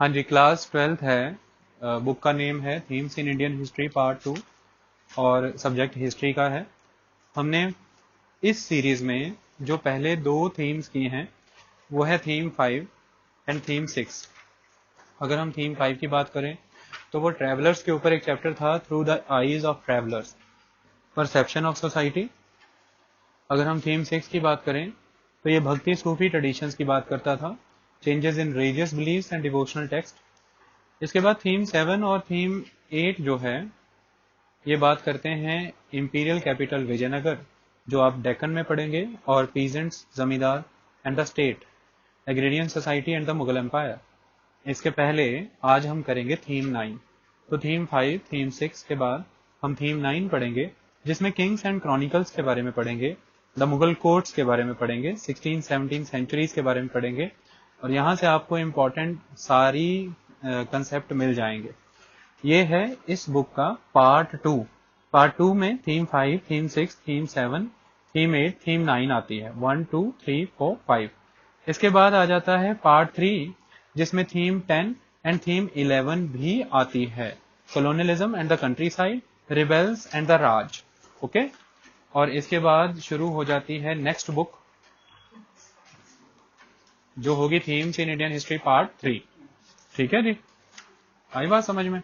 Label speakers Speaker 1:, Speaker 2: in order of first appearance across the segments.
Speaker 1: हाँ जी, class 12th है। Book का नेम है themes in Indian history part 2 और सब्जेक्ट हिस्ट्री का है। हमने इस सीरीज में जो पहले दो थीम्स की हैं वो है थीम 5 एंड थीम 6। अगर हम थीम 5 की बात करें तो वो ट्रैवलर्स के ऊपर एक चैप्टर था, through the eyes of travellers, perception of society. अगर हम थीम 6 की बात करें तो ये भक्ति सूफी ट्रेडिशंस की बात करता था, changes in religious beliefs and devotional text. इसके बाद थीम 7 और थीम 8 जो है ये बात करते हैं इंपीरियल कैपिटल विजयनगर, जो आप डेक्कन में पढ़ेंगे, और peasants, zamindar and the state, agrarian society and the Mughal empire. इसके पहले आज हम करेंगे थीम 9। तो थीम 5, थीम 6 के बाद हम थीम 9 पढ़ेंगे, जिसमें किंग्स एंड क्रॉनिकल्स के बारे में पढ़ेंगे, द मुगल कोर्ट्स के बारे में पढ़ेंगे, 16-17 सेंचुरीज के बारे में पढ़ेंगे, और यहाँ से आपको इम्पोर्टेंट सारी कंसेप्ट मिल जाएंगे। ये है इस बुक का पार्ट 2। पार्ट 2 में theme 5, theme 6, theme 7, theme 8, theme 9 आती है, 1, 2, 3, 4, 5। इसके बाद आ जाता है पार्ट 3, जिसमें थीम 10 एंड थीम 11 भी आती है, colonialism and the country side, rebels and the Raj. Okay, और इसके बाद शुरू हो जाती है नेक्स्ट बुक, जो होगी themes in Indian history part 3। ठीक है जी, आई बात समझ में?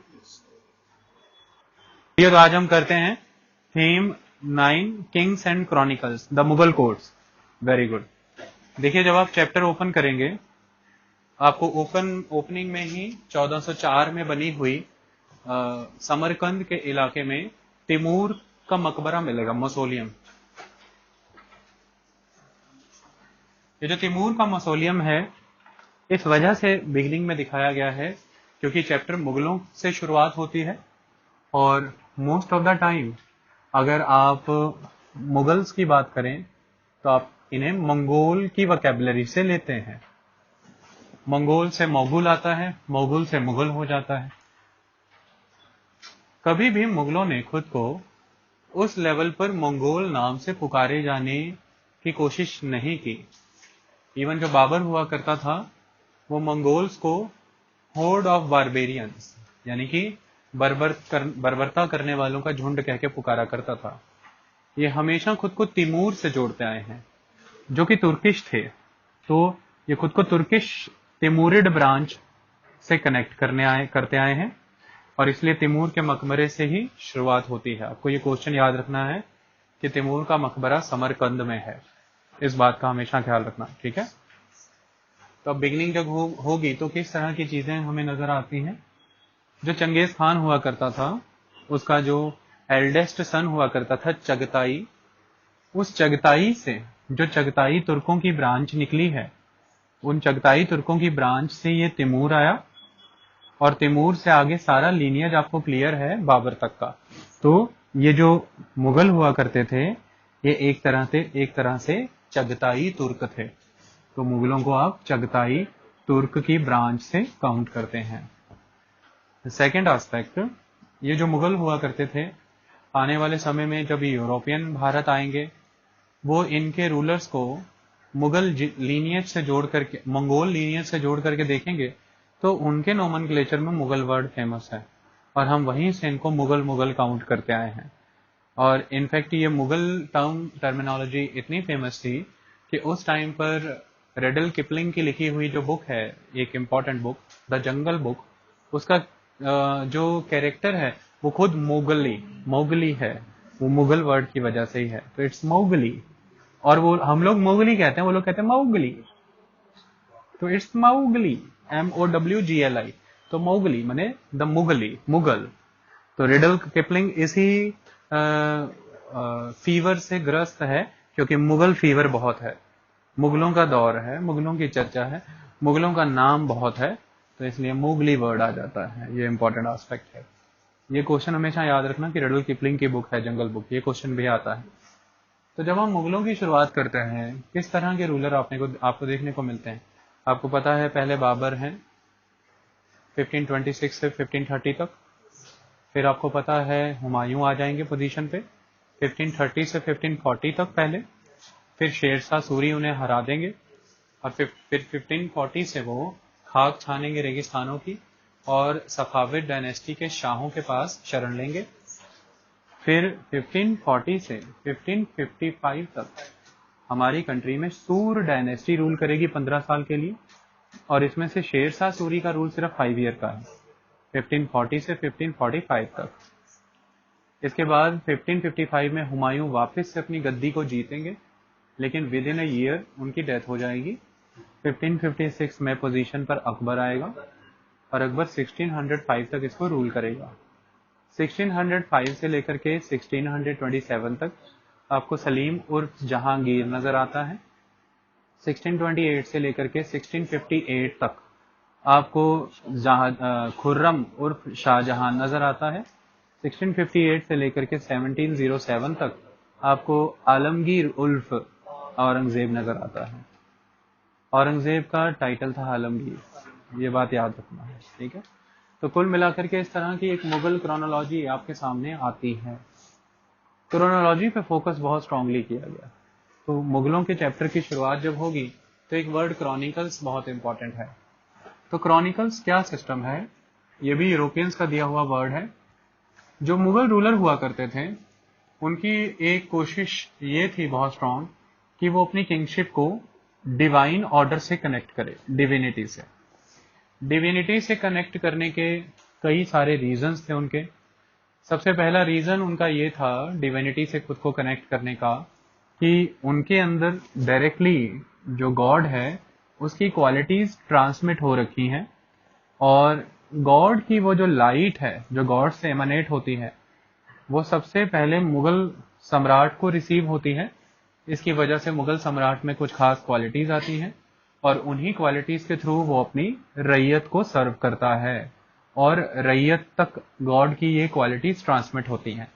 Speaker 1: तो आज हम करते हैं theme 9, Kings and chronicles, the Mughal courts. Very good. देखिए, जब आप चैप्टर ओपन करेंगे आपको ओपनिंग में ही 1404 में बनी हुई समरकंद के इलाके में तिमूर का मकबरा मिलेगा, मौसोलियम। ये जो तिमूर का मौसोलियम है, इस वजह से बिगिनिंग में दिखाया गया है क्योंकि चैप्टर मुगलों से शुरुआत होती है, और मोस्ट ऑफ द टाइम अगर आप मुगल्स की बात करें तो आप इन्हें मंगोल की वोकैबुलरी से लेते हैं। मंगोल से मोगुल आता है, मोगुल से मुगल हो जाता है। कभी भी मुगलों ने खुद को उस लेवल पर मंगोल नाम से पुकारे जाने की कोशिश नहीं की। इवन जो बाबर हुआ करता था वो मंगोल्स को होर्ड ऑफ बारबेरियंस, यानी कि बर्बरता करने वालों का झुंड कह के पुकारा करता था। ये हमेशा खुद को तिमूर से जोड़ते आए हैं, जो कि तुर्किश थे। तो ये खुद को तुर्किश तिमूरिड ब्रांच से कनेक्ट करते आए हैं, और इसलिए तिमूर के मकबरे से ही शुरुआत होती है। आपको ये क्वेश्चन याद रखना है कि तिमूर का मकबरा समरकंद में है, इस बात का हमेशा ख्याल रखना, ठीक है? तो अब बिगिनिंग जब होगी तो किस तरह की चीजें हमें नजर आती हैं। जो चंगेज खान हुआ करता था, उसका जो एल्डेस्ट सन हुआ करता था चगताई, उस चगताई से जो चगताई तुर्कों की ब्रांच निकली है, उन चगताई तुर्कों की ब्रांच से ये तिमूर आया, और तिमूर से आगे सारा लीनियज आपको क्लियर है बाबर तक का। तो ये जो मुगल हुआ करते थे ये एक तरह से चगताई तुर्क थे। तो मुगलों को आप चगताई तुर्क की ब्रांच से काउंट करते हैं। सेकेंड एस्पेक्ट, ये जो मुगल हुआ करते थे, आने वाले समय में जब यूरोपियन भारत आएंगे वो इनके रूलर्स को मुगल लीनियज से जोड़ करके, मंगोल लीनियज से जोड़ करके देखेंगे तो उनके नोमेनक्लेचर में मुगल वर्ड फेमस है, और हम वहीं से इनको मुगल मुगल काउंट करते आए हैं। और इनफैक्ट ये मुगल टर्मिनोलॉजी इतनी फेमस थी कि उस टाइम पर रेडल किपलिंग की लिखी हुई जो बुक है, एक important book, the jungle book, उसका जो कैरेक्टर है वो खुद मोगली है। वो मुगल वर्ड की वजह से ही है, तो इट्स मोगली। और वो हम लोग मोगली कहते हैं, वो लोग कहते हैं मौगली, तो इट्स मौगली, MOWGLI। तो मौगली माने द मुगली, मुगल। तो रिडल किपलिंग इसी फीवर से ग्रस्त है, क्योंकि मुगल फीवर बहुत है, मुगलों का दौर है, मुगलों की चर्चा है, मुगलों का नाम बहुत है, तो इसलिए मुगली वर्ड आ जाता है। ये इंपॉर्टेंट एस्पेक्ट है। ये क्वेश्चन हमेशा याद रखना कि रिडल किपलिंग की बुक है जंगल बुक, ये क्वेश्चन भी आता है। तो जब हम मुगलों की शुरुआत करते हैं, किस तरह के रूलर आपको देखने को मिलते हैं। आपको पता है पहले बाबर हैं 1526 से 1530 तक, फिर आपको पता है हुमायूं आ जाएंगे पोजीशन पे 1530 से 1540 तक पहले, फिर शेरशाह सूरी उन्हें हरा देंगे, और फिर 1540 से वो खाक छानेंगे रेगिस्तानों की और सफाविद डायनेस्टी के शाहों के पास शरण लेंगे। फिर 1540 से 1555 तक हमारी कंट्री में सूर डायनेस्टी रूल करेगी 15 साल के लिए, और इसमें से शेरशाह सूरी का रूल सिर्फ 5 ईयर का है, 1540 से 1545 तक। इसके बाद 1555 में हुमायूं वापस से अपनी गद्दी को जीतेंगे, लेकिन विद इन अ ईयर उनकी डेथ हो जाएगी। 1556 में पोजीशन पर अकबर आएगा और अकबर 1605 तक इसको रूल करेगा। 1605 से लेकर के 1627 तक आपको सलीम उर्फ जहांगीर नजर आता है। 1628 से लेकर के 1658 तक आपको खुर्रम उर्फ शाहजहां नजर आता है। 1658 से लेकर के 1707 तक आपको आलमगीर उल्फ औरंगजेब नजर आता है। औरंगजेब का टाइटल था आलमगीर, ये बात याद रखना है, ठीक है। तो कुल मिलाकर के इस तरह की एक मुगल क्रोनोलॉजी आपके सामने आती है। क्रोनोलॉजी पे फोकस बहुत स्ट्रांगली किया गया। तो मुगलों के चैप्टर की शुरुआत जब होगी तो एक वर्ड क्रॉनिकल्स बहुत इंपॉर्टेंट है। तो क्रॉनिकल्स क्या सिस्टम है, ये भी यूरोपियंस का दिया हुआ वर्ड है। जो मुगल रूलर हुआ करते थे उनकी एक कोशिश ये थी बहुत स्ट्रांग कि वो अपनी किंगशिप को डिवाइन ऑर्डर से कनेक्ट करे, डिविनिटी से। डिविनिटी से कनेक्ट करने के कई सारे रीजंस थे उनके। सबसे पहला रीजन उनका ये था डिविनिटी से खुद को कनेक्ट करने का कि उनके अंदर डायरेक्टली जो गॉड है उसकी क्वालिटीज ट्रांसमिट हो रखी हैं, और गॉड की वो जो लाइट है जो गॉड से एमनेट होती है वो सबसे पहले मुगल सम्राट को रिसीव होती है। इसकी वजह से मुगल सम्राट में कुछ खास क्वालिटीज आती हैं और उन्हीं क्वालिटीज के थ्रू वो अपनी रैयत को सर्व करता है और रैयत तक गॉड की ये क्वालिटीज ट्रांसमिट होती हैं।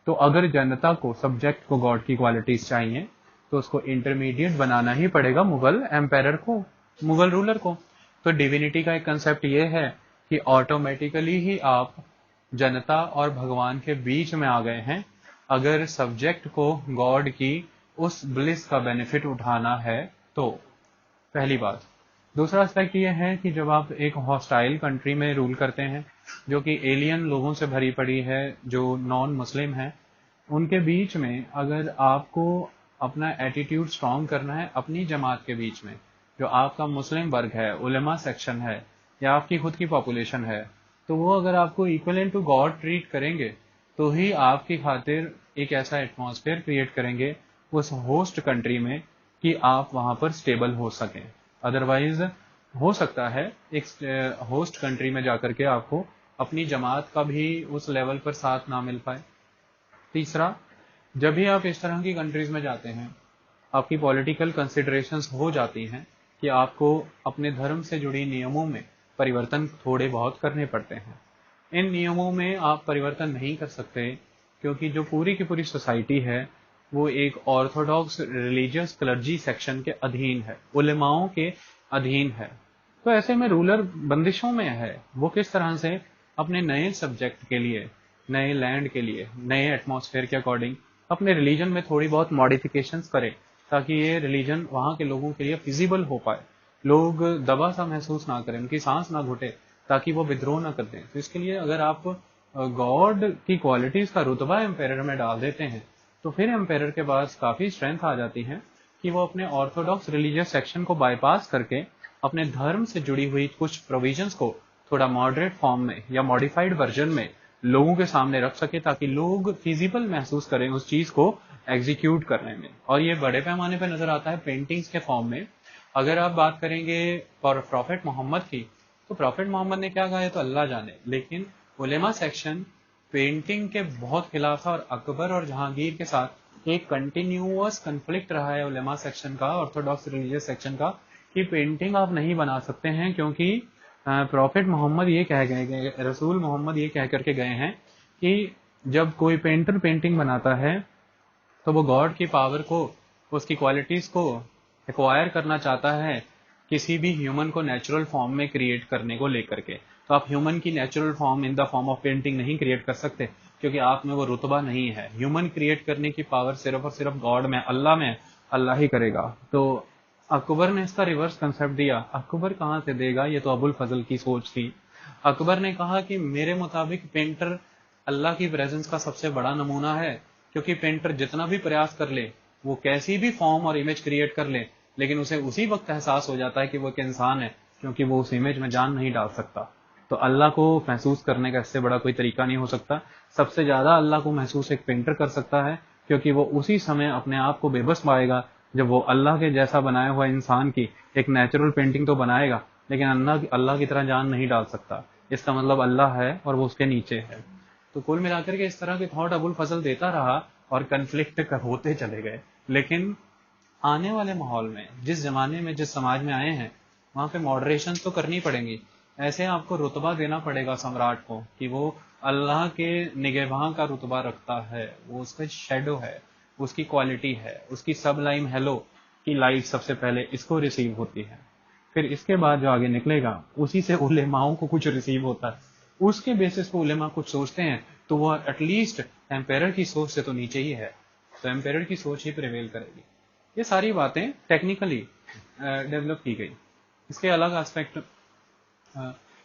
Speaker 1: तो अगर जनता को, सब्जेक्ट को गॉड की क्वालिटीज चाहिए तो उसको इंटरमीडिएट बनाना ही पड़ेगा मुगल एम्पायर को, मुगल रूलर को। तो डिविनिटी का एक कंसेप्ट ये है कि ऑटोमेटिकली ही आप जनता और भगवान के बीच में आ गए हैं अगर सब्जेक्ट को गॉड की उस ब्लिस का बेनिफिट उठाना है तो। पहली बात। दूसरा एस्पेक्ट ये है कि जब आप एक हॉस्टाइल कंट्री में रूल करते हैं जो कि एलियन लोगों से भरी पड़ी है, जो नॉन मुस्लिम है, उनके बीच में अगर आपको अपना एटीट्यूड स्ट्रांग करना है अपनी जमात के बीच में, जो आपका मुस्लिम वर्ग है, उलेमा सेक्शन है या आपकी खुद की पॉपुलेशन है, तो वो अगर आपको इक्वलेंट टू गॉड ट्रीट करेंगे तो ही आपकी खातिर एक ऐसा एटमॉस्फेयर क्रिएट करेंगे उस होस्ट कंट्री में कि आप वहां पर स्टेबल हो सकें। अदरवाइज हो सकता है एक होस्ट कंट्री में जाकर के आपको अपनी जमात का भी उस लेवल पर साथ ना मिल पाए। तीसरा, जब भी आप इस तरह की कंट्रीज में जाते हैं आपकी पॉलिटिकल कंसिडरेशंस हो जाती हैं कि आपको अपने धर्म से जुड़ी नियमों में परिवर्तन थोड़े बहुत करने पड़ते हैं। इन नियमों में आप परिवर्तन नहीं कर सकते क्योंकि जो पूरी की पूरी सोसाइटी है वो एक ऑर्थोडॉक्स रिलीजियस क्लर्जी सेक्शन के अधीन है, उलेमाओं के अधीन है। तो ऐसे में रूलर बंदिशों में है, वो किस तरह से अपने नए सब्जेक्ट के लिए, नए लैंड के लिए, नए एटमॉस्फेयर के अकॉर्डिंग अपने रिलीजन में थोड़ी बहुत मॉडिफिकेशंस करे ताकि ये रिलीजन वहां के लोगों के लिए फिजिबल हो पाए, लोग दबा सा महसूस ना करें, उनकी सांस ना घुटे, ताकि वो विद्रोह ना कर दें। तो इसके लिए अगर आप गॉड की क्वालिटीज का रुतबा एम्पायर में डाल देते हैं तो फिर एम्पायर के पास काफी स्ट्रेंथ आ जाती है कि वो अपने ऑर्थोडॉक्स रिलीजियस सेक्शन को बाईपास करके अपने धर्म से जुड़ी हुई कुछ प्रोविजंस को थोड़ा मॉडरेट फॉर्म में या मॉडिफाइड वर्जन में लोगों के सामने रख सके ताकि लोग फिजिबल महसूस करें उस चीज को एग्जीक्यूट करने में। और ये बड़े पैमाने पर नजर आता है पेंटिंग्स के फॉर्म में। अगर आप बात करेंगे प्रॉफेट मोहम्मद की, तो प्रॉफेट मोहम्मद ने क्या कहा है तो अल्लाह जाने, लेकिन उलेमा सेक्शन पेंटिंग के बहुत खिलाफ था और अकबर और जहांगीर के साथ एक कंटिन्यूअस कन्फ्लिक्ट रहा है उलेमा सेक्शन का, ऑर्थोडॉक्स रिलीजियस सेक्शन का, कि पेंटिंग आप नहीं बना सकते हैं क्योंकि प्रॉफेट मोहम्मद ये कह गए, रसूल मोहम्मद ये कह करके गए हैं कि जब कोई पेंटर पेंटिंग बनाता है तो वो गॉड की पावर को, उसकी क्वालिटीज को एक्वायर करना चाहता है किसी भी ह्यूमन को नेचुरल फॉर्म में क्रिएट करने को लेकर के। तो आप ह्यूमन की natural form in the form of painting नहीं क्रिएट कर सकते क्योंकि आप में वो रुतबा नहीं है। ह्यूमन क्रिएट करने की पावर सिर्फ और सिर्फ गॉड में, अल्लाह में, अल्लाह ही करेगा। तो अकबर ने इसका रिवर्स कंसेप्ट दिया। अकबर कहाँ से देगा, ये तो अबुल फजल की सोच थी। अकबर ने कहा कि मेरे मुताबिक पेंटर अल्लाह की प्रेजेंस का सबसे बड़ा नमूना है, क्योंकि पेंटर जितना भी प्रयास कर ले, वो कैसी भी फॉर्म और इमेज क्रिएट कर ले, लेकिन उसे उसी वक्त एहसास हो जाता है कि वो एक इंसान है, क्योंकि वो उस इमेज में जान नहीं डाल सकता। तो अल्लाह को महसूस करने का इससे बड़ा कोई तरीका नहीं हो सकता। सबसे ज्यादा अल्लाह को महसूस एक पेंटर कर सकता है, क्योंकि वो उसी समय अपने आप को बेबस पाएगा जब वो अल्लाह के जैसा बनाया हुआ इंसान की एक नेचुरल पेंटिंग तो बनाएगा, लेकिन अल्लाह की तरह जान नहीं डाल सकता। इसका मतलब अल्लाह है और वो उसके नीचे है। तो कुल मिलाकर के इस तरह के थॉट अबुल फजल देता रहा और कंफ्लिक्ट होते चले गए। लेकिन आने वाले माहौल में, जिस जमाने में, जिस समाज में आए हैं, वहां पे मॉडरेशन तो करनी पड़ेगी। ऐसे आपको रुतबा देना पड़ेगा सम्राट को कि वो अल्लाह के निगहबान का रुतबा रखता है, वो उसका शेडो है, उसकी क्वालिटी है, उसकी सबलाइम हेलो की लाइट सबसे पहले इसको रिसीव होती है। फिर इसके बाद जो आगे निकलेगा उसी से उलेमाओं को कुछ रिसीव होता है, उसके बेसिस पे उलेमा कुछ सोचते हैं, तो वह एटलीस्ट एम्पेरर की सोच से तो नीचे ही है, तो एम्पेरर की सोच ही प्रिवेल करेगी। ये सारी बातें टेक्निकली डेवलप की गई। इसके अलग एस्पेक्ट,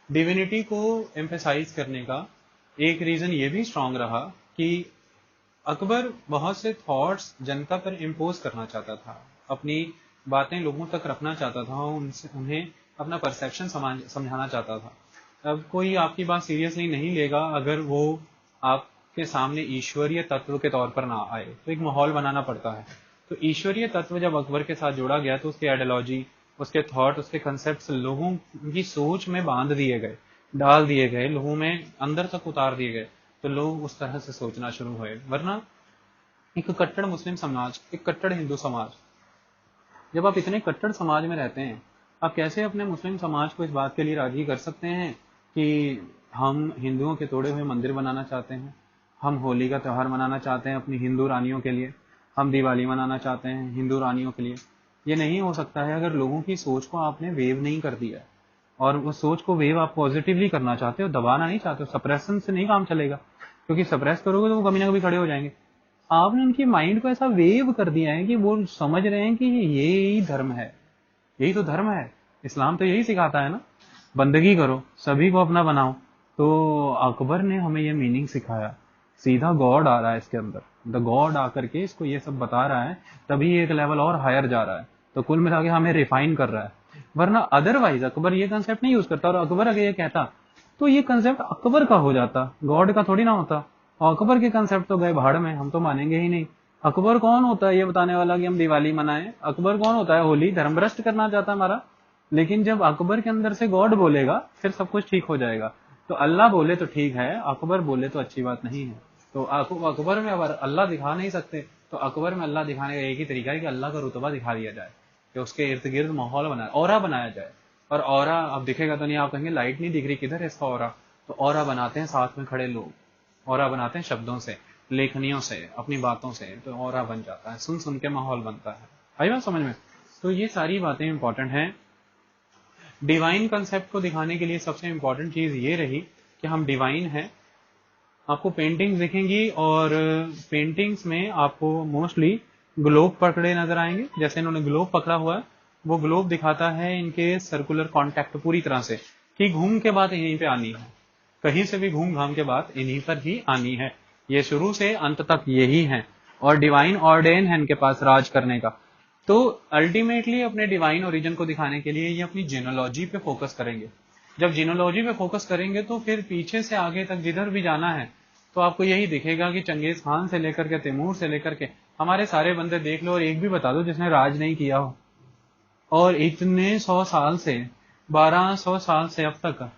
Speaker 1: डिविनिटी को एम्फेसाइज करने का एक रीजन ये भी स्ट्रांग रहा कि अकबर बहुत से थॉट्स जनता पर इम्पोज करना चाहता था, अपनी बातें लोगों तक रखना चाहता था, उनसे उन्हें अपना परसेप्शन समझाना चाहता था। अब कोई आपकी बात सीरियसली नहीं लेगा अगर वो आपके सामने ईश्वरीय तत्व के तौर पर ना आए, तो एक माहौल बनाना पड़ता है। तो ईश्वरीय तत्व जब अकबर के साथ जोड़ा गया तो उसकी आइडियोलॉजी, उसके थॉट, उसके कंसेप्ट लोगों की सोच में बांध दिए गए, डाल दिए गए, लोगों में अंदर तक उतार दिए गए, तो लोग उस तरह से सोचना शुरू हुए। वरना एक कट्टर मुस्लिम समाज, एक कट्टर हिंदू समाज, जब आप इतने कट्टर समाज में रहते हैं, आप कैसे अपने मुस्लिम समाज को इस बात के लिए राजी कर सकते हैं कि हम हिंदुओं के तोड़े हुए मंदिर बनाना चाहते हैं, हम होली का त्यौहार मनाना चाहते हैं अपनी हिंदू रानियों के लिए, हम दिवाली मनाना चाहते हैं हिंदू रानियों के लिए। ये नहीं हो सकता है अगर लोगों की सोच को आपने वेव नहीं कर दिया, और उस सोच को वेव आप पॉजिटिवली करना चाहते हो, दबाना नहीं चाहते हो। सप्रेशन से नहीं काम चलेगा, क्योंकि सप्रेस करोगे तो वो कभी ना कभी खड़े हो जाएंगे। आपने उनकी माइंड को ऐसा वेव कर दिया है कि वो समझ रहे हैं कि ये ही धर्म है, यही तो धर्म है, इस्लाम तो यही सिखाता है ना, बंदगी करो, सभी को अपना बनाओ। तो अकबर ने हमें ये मीनिंग सिखाया, सीधा गॉड आ रहा है इसके अंदर, द गॉड आकर के इसको ये सब बता रहा है, तभी एक लेवल और हायर जा रहा है। तो कुल मिला के हमें रिफाइन कर रहा है, वरना अदरवाइज अकबर ये कंसेप्ट नहीं यूज करता। और अकबर अगर ये कहता तो ये कंसेप्ट अकबर का हो जाता, गॉड का थोड़ी ना होता। और अकबर के कंसेप्ट तो गए भाड़ में, हम तो मानेंगे ही नहीं। अकबर कौन होता है ये बताने वाला कि हम दिवाली मनाएं? अकबर कौन होता है? होली धर्म भ्रष्ट करना चाहता है हमारा। लेकिन जब अकबर के अंदर से गॉड बोलेगा फिर सब कुछ ठीक हो जाएगा। तो अल्लाह बोले तो ठीक है, अकबर बोले तो अच्छी बात नहीं है। तो अकबर में अगर अल्लाह दिखा नहीं सकते, तो अकबर में अल्लाह दिखाने का एक ही तरीका है कि अल्लाह का रुतबा दिखा दिया जाए, कि उसके इर्द गिर्द माहौल बनाया, ऑरा बनाया जाए। और ऑरा अब दिखेगा तो नहीं, आप कहेंगे लाइट नहीं दिख रही, किधर है इसका ऑरा? तो ऑरा बनाते हैं साथ में खड़े लोग, ऑरा बनाते हैं शब्दों से, लेखनियों से, अपनी बातों से, तो ऑरा बन जाता है, सुन सुन के माहौल बनता है। आई बात समझ में? तो ये सारी बातें इंपॉर्टेंट हैं। डिवाइन कंसेप्ट को दिखाने के लिए सबसे इंपॉर्टेंट चीज ये रही कि हम डिवाइन हैं। आपको पेंटिंग्स दिखेंगी और पेंटिंग्स में आपको मोस्टली ग्लोब पकड़े नजर आएंगे। जैसे इन्होंने ग्लोब पकड़ा हुआ है, वो ग्लोब दिखाता है इनके सर्कुलर कांटेक्ट पूरी तरह से, कि घूम के बात यहीं पे आनी है, कहीं से भी घूम घाम के बात इन्हीं पर ही आनी है। ये शुरू से अंत तक यही है, और डिवाइन ऑर्डेन है इनके पास राज करने का। तो अल्टीमेटली अपने डिवाइन ओरिजिन को दिखाने के लिए ये अपनी जीनोलॉजी पे फोकस करेंगे। जब जीनोलॉजी पे फोकस करेंगे तो फिर पीछे से आगे तक जिधर भी जाना है, तो आपको यही दिखेगा कि चंगेज खान से लेकर के, तैमूर से लेकर के, हमारे सारे बंदे देख लो और एक भी बता दो जिसने राज नहीं किया हो। और इतने 100 साल से, 1200 साल से अब तक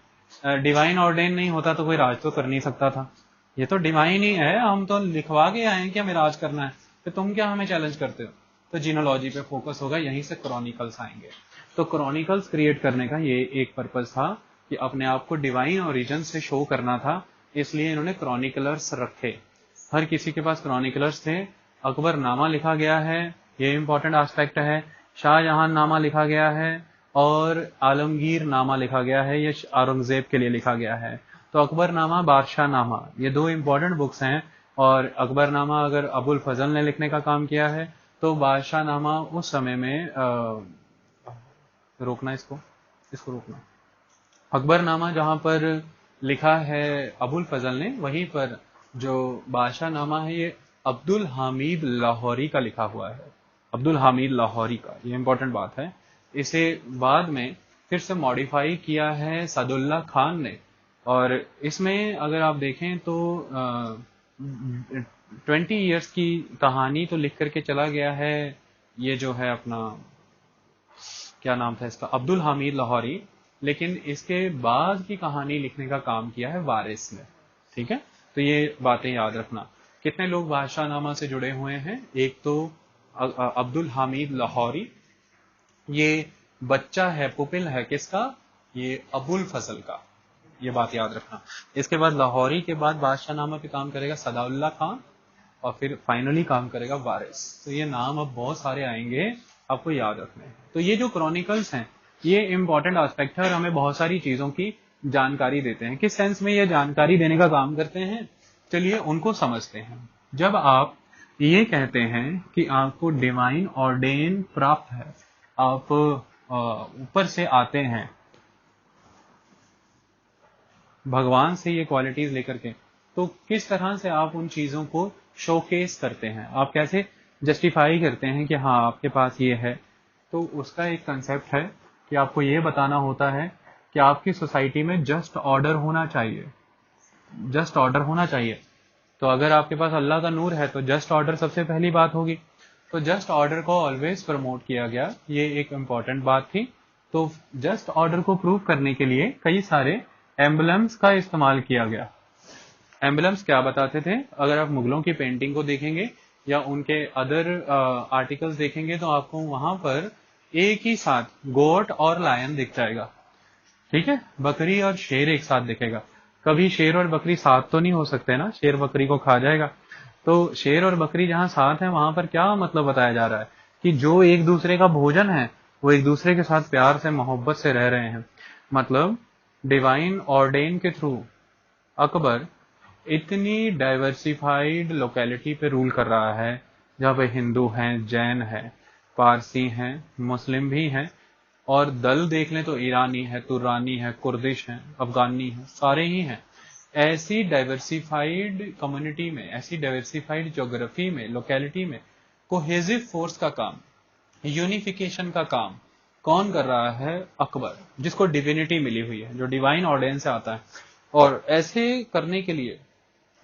Speaker 1: डिवाइन ऑर्डेन नहीं होता तो कोई राज तो कर नहीं सकता था। ये तो डिवाइन ही है, हम तो लिखवा के आए हैं कि हमें राज करना है, तो तुम क्या हमें चैलेंज करते हो? तो जीनोलॉजी पे फोकस होगा, यहीं से क्रॉनिकल्स आएंगे। तो क्रॉनिकल्स क्रिएट करने का ये एक पर्पस था कि अपने आप को डिवाइन ओरिजिन से शो करना था, इसलिए इन्होंने क्रॉनिकलर्स रखे। हर किसी के पास क्रॉनिकलर्स थे। अकबर नामा लिखा गया है, ये इंपॉर्टेंट एस्पेक्ट है। शाहजहां नामा लिखा गया है, और आलमगीर नामा लिखा गया है, ये औरंगजेब के लिए लिखा गया है। तो अकबर नामा, बादशाह नामा, ये दो इंपॉर्टेंट बुक्स हैं। और अकबर नामा अगर अबुल फजल ने लिखने का काम किया है, तो बादशाह नामा उस समय में रोकना इसको, इसको रोकना। अकबरनामा जहां पर लिखा है अबुल फजल ने, वहीं पर जो बादशाह नामा है ये अब्दुल हामिद लाहौरी का लिखा हुआ है, अब्दुल हामिद लाहौरी का। ये इंपॉर्टेंट बात है। इसे बाद में फिर से मॉडिफाई किया है सादुल्ला खान ने, और इसमें अगर आप देखें तो 20 ईयर्स की कहानी तो लिख करके चला गया है, ये जो है अपना क्या नाम था इसका, अब्दुल हामिद लाहौरी। लेकिन इसके बाद की कहानी लिखने का काम किया है वारिस ने। ठीक है, तो ये बातें याद रखना। कितने लोग बादशाह नामा से जुड़े हुए हैं? एक तो अब्दुल हामिद लाहौरी, ये बच्चा है, पुपिल है किसका? ये अबुल फजल का। ये बात याद रखना। इसके बाद लाहौरी के बाद बादशाह नामा पे काम करेगा सदाउल्ला खान, और फिर फाइनली काम करेगा वारिस। तो ये नाम अब बहुत सारे आएंगे, आपको याद रखने हैं। तो ये जो क्रॉनिकल्स हैं ये इंपॉर्टेंट एस्पेक्ट है और हमें बहुत सारी चीजों की जानकारी देते हैं। किस सेंस में ये जानकारी देने का काम करते हैं, चलिए उनको समझते हैं। जब आप ये कहते हैं कि आपको डिवाइन ऑर्डेन प्राप्त है, आप ऊपर से आते हैं भगवान से ये क्वालिटीज लेकर के, तो किस तरह से आप उन चीजों को शोकेस करते हैं, आप कैसे जस्टिफाई करते हैं कि हाँ आपके पास ये है। तो उसका एक कंसेप्ट है कि आपको ये बताना होता है कि आपकी सोसाइटी में जस्ट ऑर्डर होना चाहिए, जस्ट ऑर्डर होना चाहिए। तो अगर आपके पास अल्लाह का नूर है तो जस्ट ऑर्डर सबसे पहली बात होगी। तो जस्ट ऑर्डर को ऑलवेज प्रमोट किया गया, ये एक इंपॉर्टेंट बात थी। तो जस्ट ऑर्डर को प्रूव करने के लिए कई सारे एम्बलम्स का इस्तेमाल किया गया। एम्बलम्स क्या बताते थे? अगर आप मुगलों की पेंटिंग को देखेंगे या उनके अदर आर्टिकल्स देखेंगे तो आपको वहां पर एक ही साथ गोट और लायन दिख जाएगा। ठीक है, बकरी और शेर एक साथ दिखेगा। कभी शेर और बकरी साथ तो नहीं हो सकते ना, शेर बकरी को खा जाएगा। तो शेर और बकरी जहां साथ है वहां पर क्या मतलब बताया जा रहा है कि जो एक दूसरे का भोजन है वो एक दूसरे के साथ प्यार से मोहब्बत से रह रहे हैं। मतलब डिवाइन ऑर्डेन के थ्रू अकबर इतनी डाइवर्सिफाइड लोकेलिटी पे रूल कर रहा है, जहाँ पे हिंदू हैं, जैन हैं, पारसी हैं, मुस्लिम भी हैं, और दल देख लें तो ईरानी है, तुरानी है, कुर्दिश है, अफगानी है, सारे ही हैं। ऐसी डाइवर्सिफाइड कम्युनिटी में, ऐसी डाइवर्सिफाइड ज्योग्राफी में, लोकेलिटी में कोहेसिव फोर्स का काम, यूनिफिकेशन का काम कौन कर रहा है? अकबर, जिसको डिविनिटी मिली हुई है, जो डिवाइन ऑर्डेन से आता है। और ऐसे करने के लिए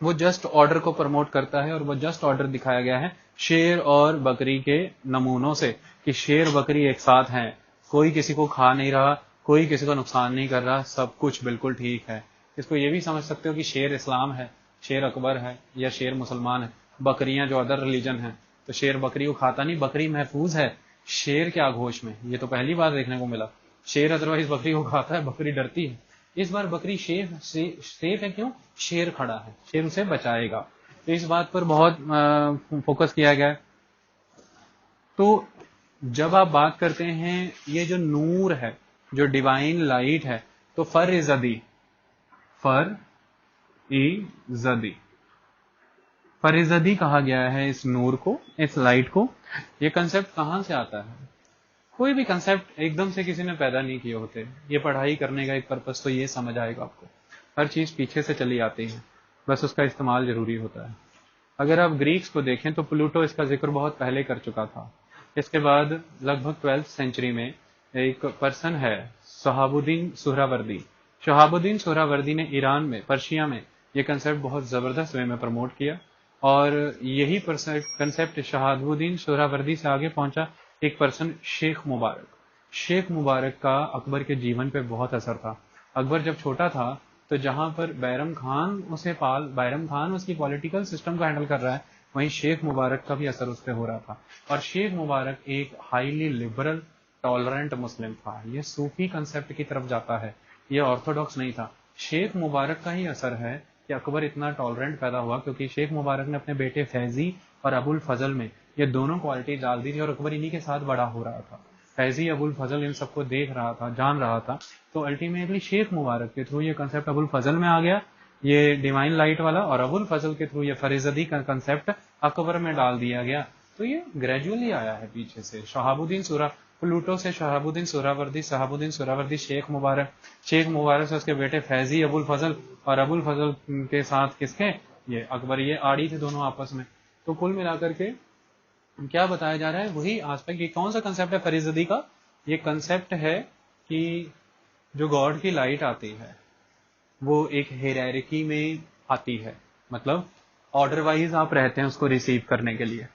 Speaker 1: वो जस्ट ऑर्डर को प्रमोट करता है, और वो जस्ट ऑर्डर दिखाया गया है शेर और बकरी के नमूनों से कि शेर बकरी एक साथ हैं, कोई किसी को खा नहीं रहा, कोई किसी को नुकसान नहीं कर रहा, सब कुछ बिल्कुल ठीक है। इसको ये भी समझ सकते हो कि शेर इस्लाम है, शेर अकबर है, या शेर मुसलमान है। बकरियां जो अदर रिलीजन है, तो शेर बकरी को खाता नहीं, बकरी महफूज है, शेर क्या घोष में। ये तो पहली बार देखने को मिला। शेर अदरवाइज बकरी को खाता है, बकरी डरती है। इस बार बकरी सेफ है, क्यों? शेर खड़ा है, शेर उसे बचाएगा। तो इस बात पर बहुत फोकस किया गया है। तो जब आप बात करते हैं ये जो नूर है, जो डिवाइन लाइट है, तो फर इजदी, फर इजदी, फरिजदी कहा गया है इस नूर को, इस लाइट को। ये कंसेप्ट कहां से आता है? कोई भी कंसेप्ट एकदम से किसी ने पैदा नहीं किए होते। ये पढ़ाई करने का एक पर्पस तो ये समझ आएगा आपको, हर चीज पीछे से चली आती है, बस उसका इस्तेमाल जरूरी होता है। अगर आप ग्रीक्स को देखें तो प्लूटो इसका जिक्र बहुत पहले कर चुका था। इसके बाद लगभग 12th सेंचुरी में एक पर्सन है शहाबुद्दीन सुहरावर्दी। शहाबुद्दीन सुहरावर्दी ने ईरान में, पर्शिया में ये कंसेप्ट बहुत जबरदस्त वे में प्रमोट किया, और यही कंसेप्ट शहाबुद्दीन सुहरावर्दी से आगे पहुंचा एक पर्सन शेख मुबारक। शेख मुबारक का अकबर के जीवन पे बहुत असर था। अकबर जब छोटा था तो जहां पर बैरम खान बैरम खान उसकी पॉलिटिकल सिस्टम को हैंडल कर रहा है, वहीं शेख मुबारक का भी असर उस पर हो रहा था। और शेख मुबारक एक हाईली लिबरल टॉलरेंट मुस्लिम था। ये सूफी कंसेप्ट की तरफ जाता है, ये ऑर्थोडॉक्स नहीं था। शेख मुबारक का ही असर है कि अकबर इतना टॉलरेंट पैदा हुआ, क्योंकि शेख मुबारक ने अपने बेटे फैजी और अबुल फजल में ये दोनों क्वालिटी डाल दी थी, और अकबर इन्हीं के साथ बड़ा हो रहा था। फैजी, अबुल फजल इन सबको देख रहा था, जान रहा था। तो अल्टीमेटली शेख मुबारक के थ्रू ये कंसेप्ट अबुल फजल में आ गया, ये डिवाइन लाइट वाला, और अबुल फजल के थ्रू ये फरिजदी का कंसेप्ट अकबर में डाल दिया गया। तो तो ये ग्रेजुअली आया है पीछे से। शहाबुद्दीन सुरा प्लूटो से शहाबुद्दीन सुहरावर्दी शेख मुबारक से उसके बेटे फैजी अबुल फजल, और अबुल फजल के साथ किसके, ये अकबर, ये आड़ी थे दोनों आपस में। तो कुल मिलाकर के क्या बताया जा रहा है, वही आस्पेक्ट। ये कौन सा कंसेप्ट है फरीजदी का, ये कंसेप्ट है कि जो गॉड की लाइट आती है वो एक हेरारिकी में आती है, मतलब ऑर्डर वाइज आप रहते हैं उसको रिसीव करने के लिए।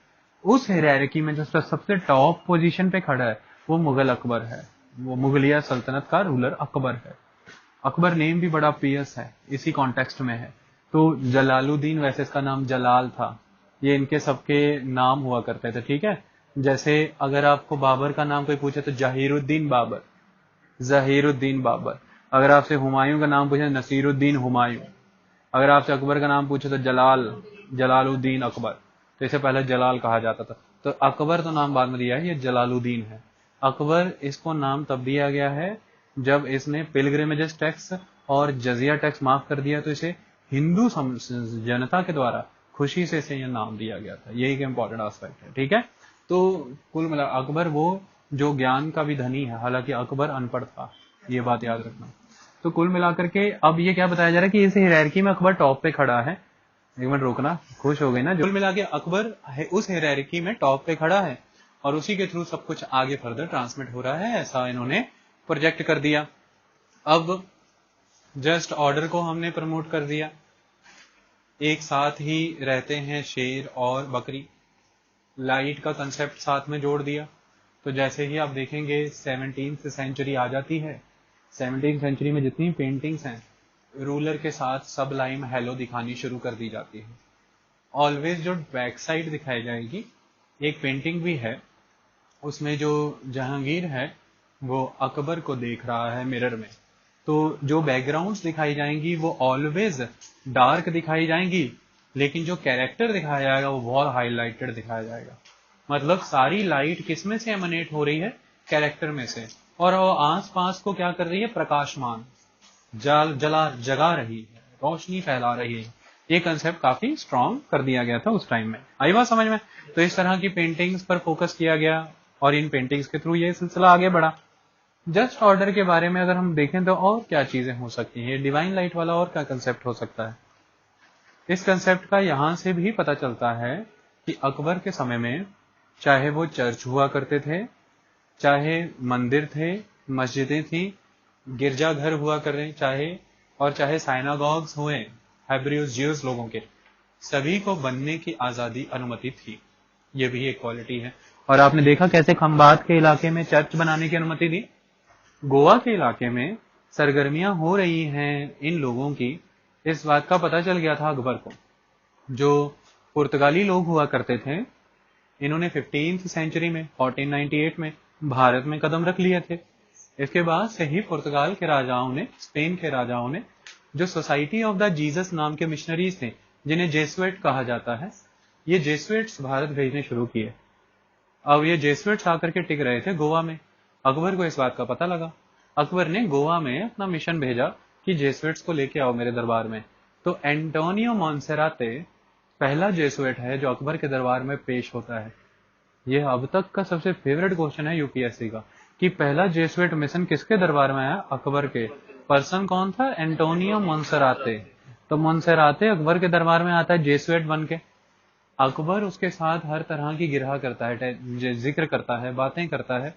Speaker 1: उस हेरारिकी में जो सबसे टॉप पोजीशन पे खड़ा है वो मुगल अकबर है, वो मुगलिया सल्तनत का रूलर अकबर है। अकबर नेम भी बड़ा पियस है, इसी कॉन्टेक्स्ट में है। तो जलालुद्दीन, वैसे इसका नाम जलाल था, ये इनके सबके नाम हुआ करते थे, ठीक है। जैसे अगर आपको बाबर का नाम कोई पूछे तो जहीरुद्दीन बाबर, जहीरुद्दीन बाबर। अगर आपसे हुमायूं का नाम पूछे नसीरुद्दीन हुमायूं। अगर आपसे अकबर का नाम पूछे तो जलालुद्दीन अकबर। तो इसे पहले जलाल कहा जाता था। तो अकबर तो नाम बाद में दिया है, ये जलालुद्दीन है। अकबर इसको नाम तब दिया गया है जब इसने पिलग्रिमेजेस टैक्स और जजिया टैक्स माफ कर दिया, तो इसे हिंदू जनता के द्वारा खुशी से इसे यह नाम दिया गया था। यही एक इंपॉर्टेंट एस्पेक्ट है, ठीक है। तो कुल मिला अकबर वो जो ज्ञान का भी धनी है, हालांकि अकबर अनपढ़ था, ये बात याद रखना। तो कुल मिलाकर के अब ये क्या बताया जा रहा है कि इस हायरार्की में अकबर टॉप पे खड़ा है। एक मिनट रुकना, खुश हो गई ना। कुल मिला के अकबर उस हायरार्की में टॉप पे खड़ा है और उसी के थ्रू सब कुछ आगे फर्दर ट्रांसमिट हो रहा है, ऐसा इन्होंने प्रोजेक्ट कर दिया। अब जस्ट ऑर्डर को हमने प्रमोट कर दिया, एक साथ ही रहते हैं शेर और बकरी, लाइट का कंसेप्ट साथ में जोड़ दिया। तो जैसे ही आप देखेंगे 17th सेंचुरी आ जाती है, 17th सेंचुरी में जितनी पेंटिंग्स हैं रूलर के साथ सब लाइम हेलो दिखानी शुरू कर दी जाती है। ऑलवेज जो बैक साइड दिखाई जाएगी, एक पेंटिंग भी है उसमें जो जहांगीर है वो अकबर को देख रहा है मिरर में। तो जो बैकग्राउंड्स दिखाई जाएंगी वो ऑलवेज डार्क दिखाई जाएंगी, लेकिन जो कैरेक्टर दिखाया जाएगा वो बहुत हाईलाइटेड दिखाया जाएगा। मतलब सारी लाइट किस में से एमनेट हो रही है, कैरेक्टर में से, और वो आस पास को क्या कर रही है, प्रकाशमान जगा रही है, रोशनी फैला रही है। ये कंसेप्ट काफी स्ट्रॉन्ग कर दिया गया था उस टाइम में। आई बात समझ में। तो इस तरह की पेंटिंग्स पर फोकस किया गया और इन पेंटिंग्स के थ्रू ये सिलसिला आगे बढ़ा। जस्ट ऑर्डर के बारे में अगर हम देखें तो और क्या चीजें हो सकती हैं, डिवाइन लाइट वाला और क्या कंसेप्ट हो सकता है। इस कंसेप्ट का यहां से भी पता चलता है कि अकबर के समय में चाहे वो चर्च हुआ करते थे, चाहे मंदिर थे, मस्जिदें थी, गिरजाघर हुआ कर रहे चाहे साइनागॉग्स हुए हेब्रियोस ज्यूज लोगों के, सभी को बनने की आजादी अनुमति थी। ये भी एक क्वालिटी है। और आपने देखा कैसे खंबात के इलाके में चर्च बनाने की अनुमति दी। गोवा के इलाके में सरगर्मियां हो रही हैं इन लोगों की, इस बात का पता चल गया था अकबर को। जो पुर्तगाली लोग हुआ करते थे, इन्होंने 15th सेंचुरी में 1498 में भारत में कदम रख लिए थे। इसके बाद से ही पुर्तगाल के राजाओं ने, स्पेन के राजाओं ने जो सोसाइटी ऑफ द जीसस नाम के मिशनरीज थे, जिन्हें जेसुएट कहा जाता है, ये जेसुएट्स भारत भेजने शुरू किए। अब ये जेसुएट्स आकर के टिक रहे थे गोवा में। अकबर को इस बात का पता लगा, अकबर ने गोवा में अपना मिशन भेजा कि जेसुएट्स को लेके आओ मेरे दरबार में। तो एंटोनियो मोन्सेराते पहला जेसुएट है जो अकबर के दरबार में पेश होता है। यह अब तक का सबसे फेवरेट क्वेश्चन है यूपीएससी का कि पहला जेसुएट मिशन किसके दरबार में आया, अकबर के। पर्सन कौन था, एंटोनियो मोन्सेराते। तो मोन्सेराते अकबर के दरबार में आता है जेसुएट बन के। अकबर उसके साथ हर तरह की गिरहा करता है, जिक्र करता है, बातें करता है।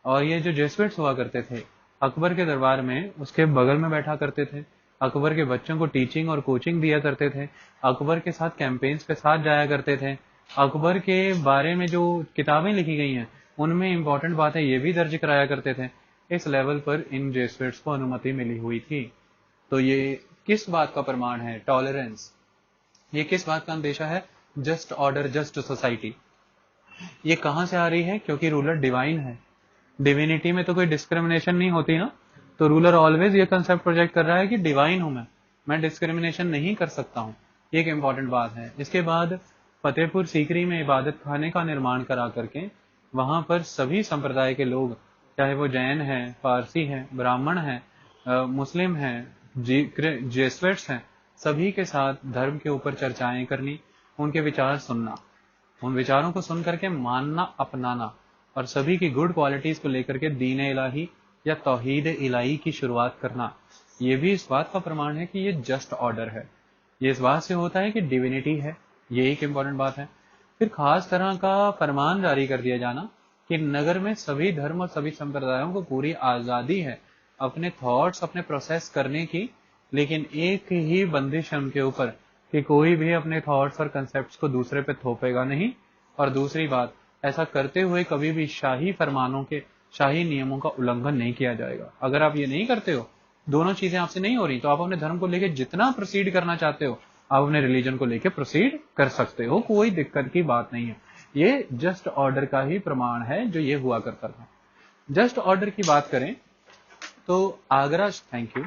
Speaker 1: और ये जो जेसुएट्स हुआ करते थे अकबर के दरबार में उसके बगल में बैठा करते थे, अकबर के बच्चों को टीचिंग और कोचिंग दिया करते थे, अकबर के साथ कैंपेन्स पे साथ जाया करते थे। अकबर के बारे में जो किताबें लिखी गई हैं उनमें इंपॉर्टेंट बातें ये भी दर्ज कराया करते थे। इस लेवल पर इन जेसुएट्स को अनुमति मिली हुई थी। तो ये किस बात का प्रमाण है, टॉलरेंस। ये किस बात का अंदेशा है, जस्ट ऑर्डर, जस्ट सोसाइटी। ये कहां से आ रही है, क्योंकि रूलर डिवाइन है। डिविनिटी में तो कोई डिस्क्रिमिनेशन नहीं होती ना, तो रूलर ऑलवेज ये कंसेप्ट प्रोजेक्ट कर रहा है कि डिवाइन हूं मैं डिस्क्रिमिनेशन नहीं कर सकता हूं। ये एक इंपॉर्टेंट बात है। इसके बाद फतेहपुर सीकरी में इबादत खाने का निर्माण करा करके वहां पर सभी संप्रदाय के लोग, चाहे वो जैन हैं, पारसी हैं, ब्राह्मण हैं, मुस्लिम हैं, जेसुइट्स हैं, सभी के साथ धर्म के ऊपर चर्चाएं करनी, उनके विचार सुनना। उन विचारों को सुन करके मानना, अपनाना और सभी की गुड क्वालिटीज को लेकर के दीन इलाही या तौहीद इलाही की शुरुआत करना, ये भी इस बात का प्रमाण है कि ये जस्ट ऑर्डर है। ये इस बात से होता है कि डिविनिटी है, ये एक इंपॉर्टेंट बात है। फिर खास तरह का फरमान जारी कर दिया जाना कि नगर में सभी धर्म और सभी संप्रदायों को पूरी आजादी है अपने थॉट्स अपने प्रोसेस करने की, लेकिन एक ही बंदिश है उनके ऊपर कि कोई भी अपने थॉट्स और कंसेप्ट्स को दूसरे पे थोपेगा नहीं। और दूसरी बात, ऐसा करते हुए कभी भी शाही फरमानों के, शाही नियमों का उल्लंघन नहीं किया जाएगा। अगर आप ये नहीं करते हो, दोनों चीजें आपसे नहीं हो रही, तो आप अपने धर्म को लेके जितना प्रोसीड करना चाहते हो आप अपने रिलीजन को लेके प्रोसीड कर सकते हो, कोई दिक्कत की बात नहीं है। ये जस्ट ऑर्डर का ही प्रमाण है जो ये हुआ करता था। जस्ट ऑर्डर की बात करें तो आगरा, थैंक यू,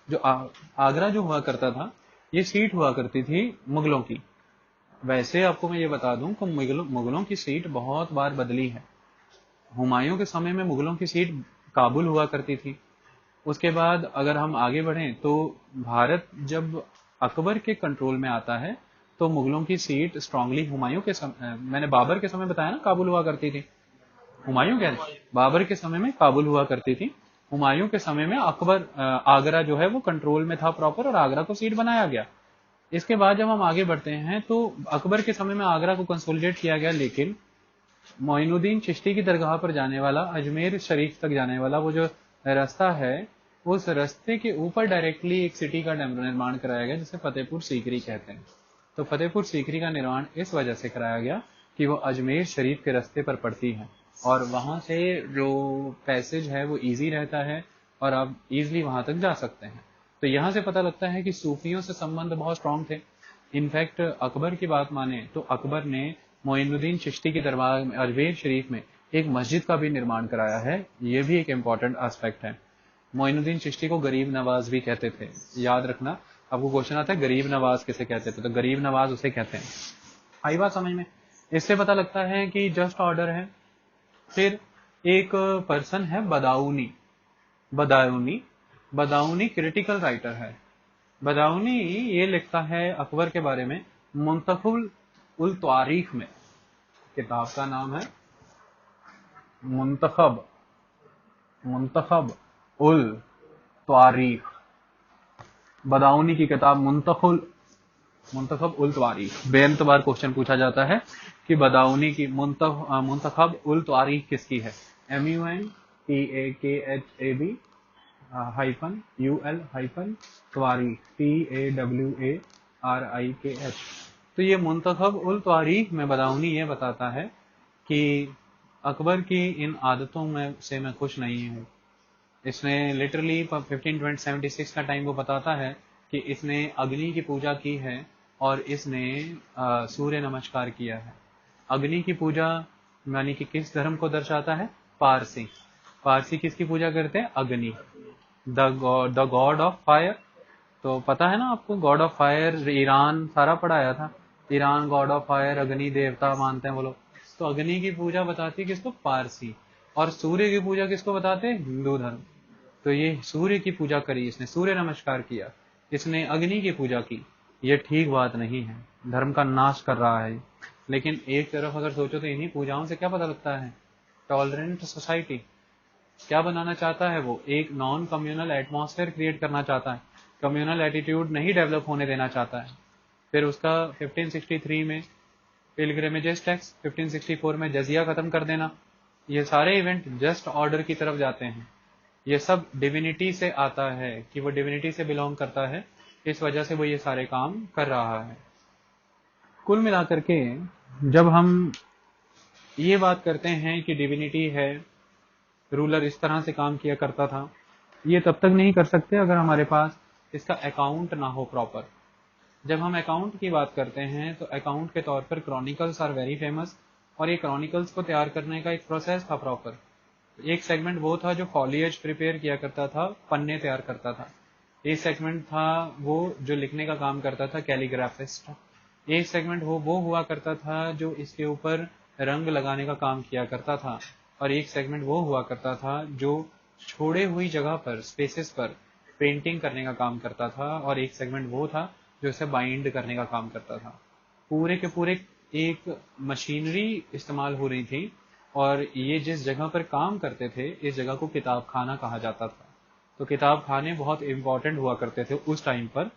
Speaker 1: जो आगरा जो हुआ करता था, ये सीट हुआ करती थी मुगलों की। वैसे आपको मैं ये बता दूं कि मुगलों की सीट बहुत बार बदली है। हुमायूं के समय में मुगलों की सीट काबुल हुआ करती थी। उसके बाद अगर हम आगे बढ़ें तो भारत जब अकबर के कंट्रोल में आता है तो मुगलों की सीट स्ट्रांगली हुमायूं के मैंने बाबर के समय बताया ना काबुल हुआ करती थी। हुमायूं कह रहे, बाबर के समय में काबुल हुआ करती थी। हुमायूं के समय में अकबर, आगरा जो है वो कंट्रोल में था प्रॉपर और आगरा को सीट बनाया गया। इसके बाद जब हम आगे बढ़ते हैं तो अकबर के समय में आगरा को कंसोलिडेट किया गया, लेकिन मोइनुद्दीन चिश्ती की दरगाह पर जाने वाला, अजमेर शरीफ तक जाने वाला वो जो रास्ता है, उस रास्ते के ऊपर डायरेक्टली एक सिटी का निर्माण कराया गया जिसे फतेहपुर सीकरी कहते हैं। तो फतेहपुर सीकरी का निर्माण इस वजह से कराया गया कि वो अजमेर शरीफ के रास्ते पर पड़ती है और वहां से जो पैसेज है वो इजी रहता है और आप इजीली वहां तक जा सकते हैं। तो यहां से पता लगता है कि सूफियों से संबंध बहुत स्ट्रांग थे। इनफैक्ट अकबर की बात माने तो अकबर ने मोइनुद्दीन चिश्ती की दरबार में अजमेर शरीफ में एक मस्जिद का भी निर्माण कराया है। ये भी एक इंपॉर्टेंट एस्पेक्ट है। मोइनुद्दीन चिश्ती को गरीब नवाज भी कहते थे, याद रखना। आपको क्वेश्चन आता है गरीब नवाज किसे कहते थे, तो गरीब नवाज उसे कहते हैं। आई बात समझ में? इससे पता लगता है कि जस्ट ऑर्डर है। फिर एक पर्सन है बदाऊनी। बदाऊनी बदाऊनी क्रिटिकल राइटर है। बदाऊनी ये लिखता है अकबर के बारे में मुंतखब उल तारीख में। किताब का नाम है मुंतखब मुंतखब उल तारीख। बदाऊनी की किताब मुंतखब उल तारीख। बेअंत बार क्वेश्चन पूछा जाता है कि बदाऊनी की मुंतखब उल तारीख किसकी है। MUNTAKHAB -UL तारीख TAWARIKH। तो ये मुंतखब उल तारीख में बदाऊनी ये बताता है कि अकबर की इन आदतों में से मैं खुश नहीं हूँ। इसने लिटरली 1576 का टाइम वो बताता है कि इसने अग्नि की पूजा की है और इसने सूर्य नमस्कार किया है। अग्नि की पूजा यानी कि किस धर्म को दर्शाता है? पारसी। पारसी किसकी पूजा करते हैं? अग्नि, द गॉड ऑफ फायर। तो पता है ना आपको, गॉड ऑफ फायर ईरान सारा पढ़ाया था। ईरान गॉड ऑफ फायर, अग्नि देवता मानते हैं वो लोग। तो अग्नि की पूजा बताती है किसको? पारसी। और सूर्य की पूजा किसको बताते हैं? हिंदू धर्म। तो ये सूर्य की पूजा करी, इसने सूर्य नमस्कार किया, इसने अग्नि की पूजा की। ये ठीक बात नहीं है, धर्म का नाश कर रहा है। लेकिन एक तरफ अगर सोचो तो इन्हीं पूजाओं से क्या पता लगता है? Tolerant society. क्या बनाना चाहता है वो? एक नॉन कम्युनल एटमॉस्फेयर क्रिएट करना चाहता है, कम्युनल एटीट्यूड नहीं डेवलप होने देना चाहता है। फिर उसका 1563 में पिलग्रिमेजेस टैक्स, 1564 में जजिया खत्म कर देना, ये सारे इवेंट जस्ट ऑर्डर की तरफ जाते हैं। ये सब डिविनिटी से आता है कि वो डिविनिटी से बिलोंग करता है, इस वजह से वो ये सारे काम कर रहा है। कुल मिलाकर के जब हम ये बात करते हैं कि डिविनिटी है, रूलर इस तरह से काम किया करता था, ये तब तक नहीं कर सकते अगर हमारे पास इसका अकाउंट ना हो प्रॉपर। जब हम अकाउंट की बात करते हैं तो अकाउंट के तौर पर क्रॉनिकल्स आर वेरी फेमस। और ये क्रॉनिकल्स को तैयार करने का एक प्रोसेस था प्रॉपर। एक सेगमेंट वो था जो फॉलिएज प्रिपेयर किया करता था, पन्ने तैयार करता था। एक सेगमेंट था वो जो लिखने का काम करता था, कैलीग्राफिस्ट। एक सेगमेंट वो हुआ करता था जो इसके ऊपर रंग लगाने का काम किया करता था। और एक सेगमेंट वो हुआ करता था जो छोड़े हुई जगह पर, स्पेसेस पर पेंटिंग करने का काम करता था। और एक सेगमेंट वो था जो इसे बाइंड करने का काम करता था। पूरे के पूरे एक मशीनरी इस्तेमाल हो रही थी और ये जिस जगह पर काम करते थे इस जगह को किताब खाना कहा जाता था। तो किताब खाने बहुत इम्पोर्टेंट हुआ करते थे उस टाइम पर,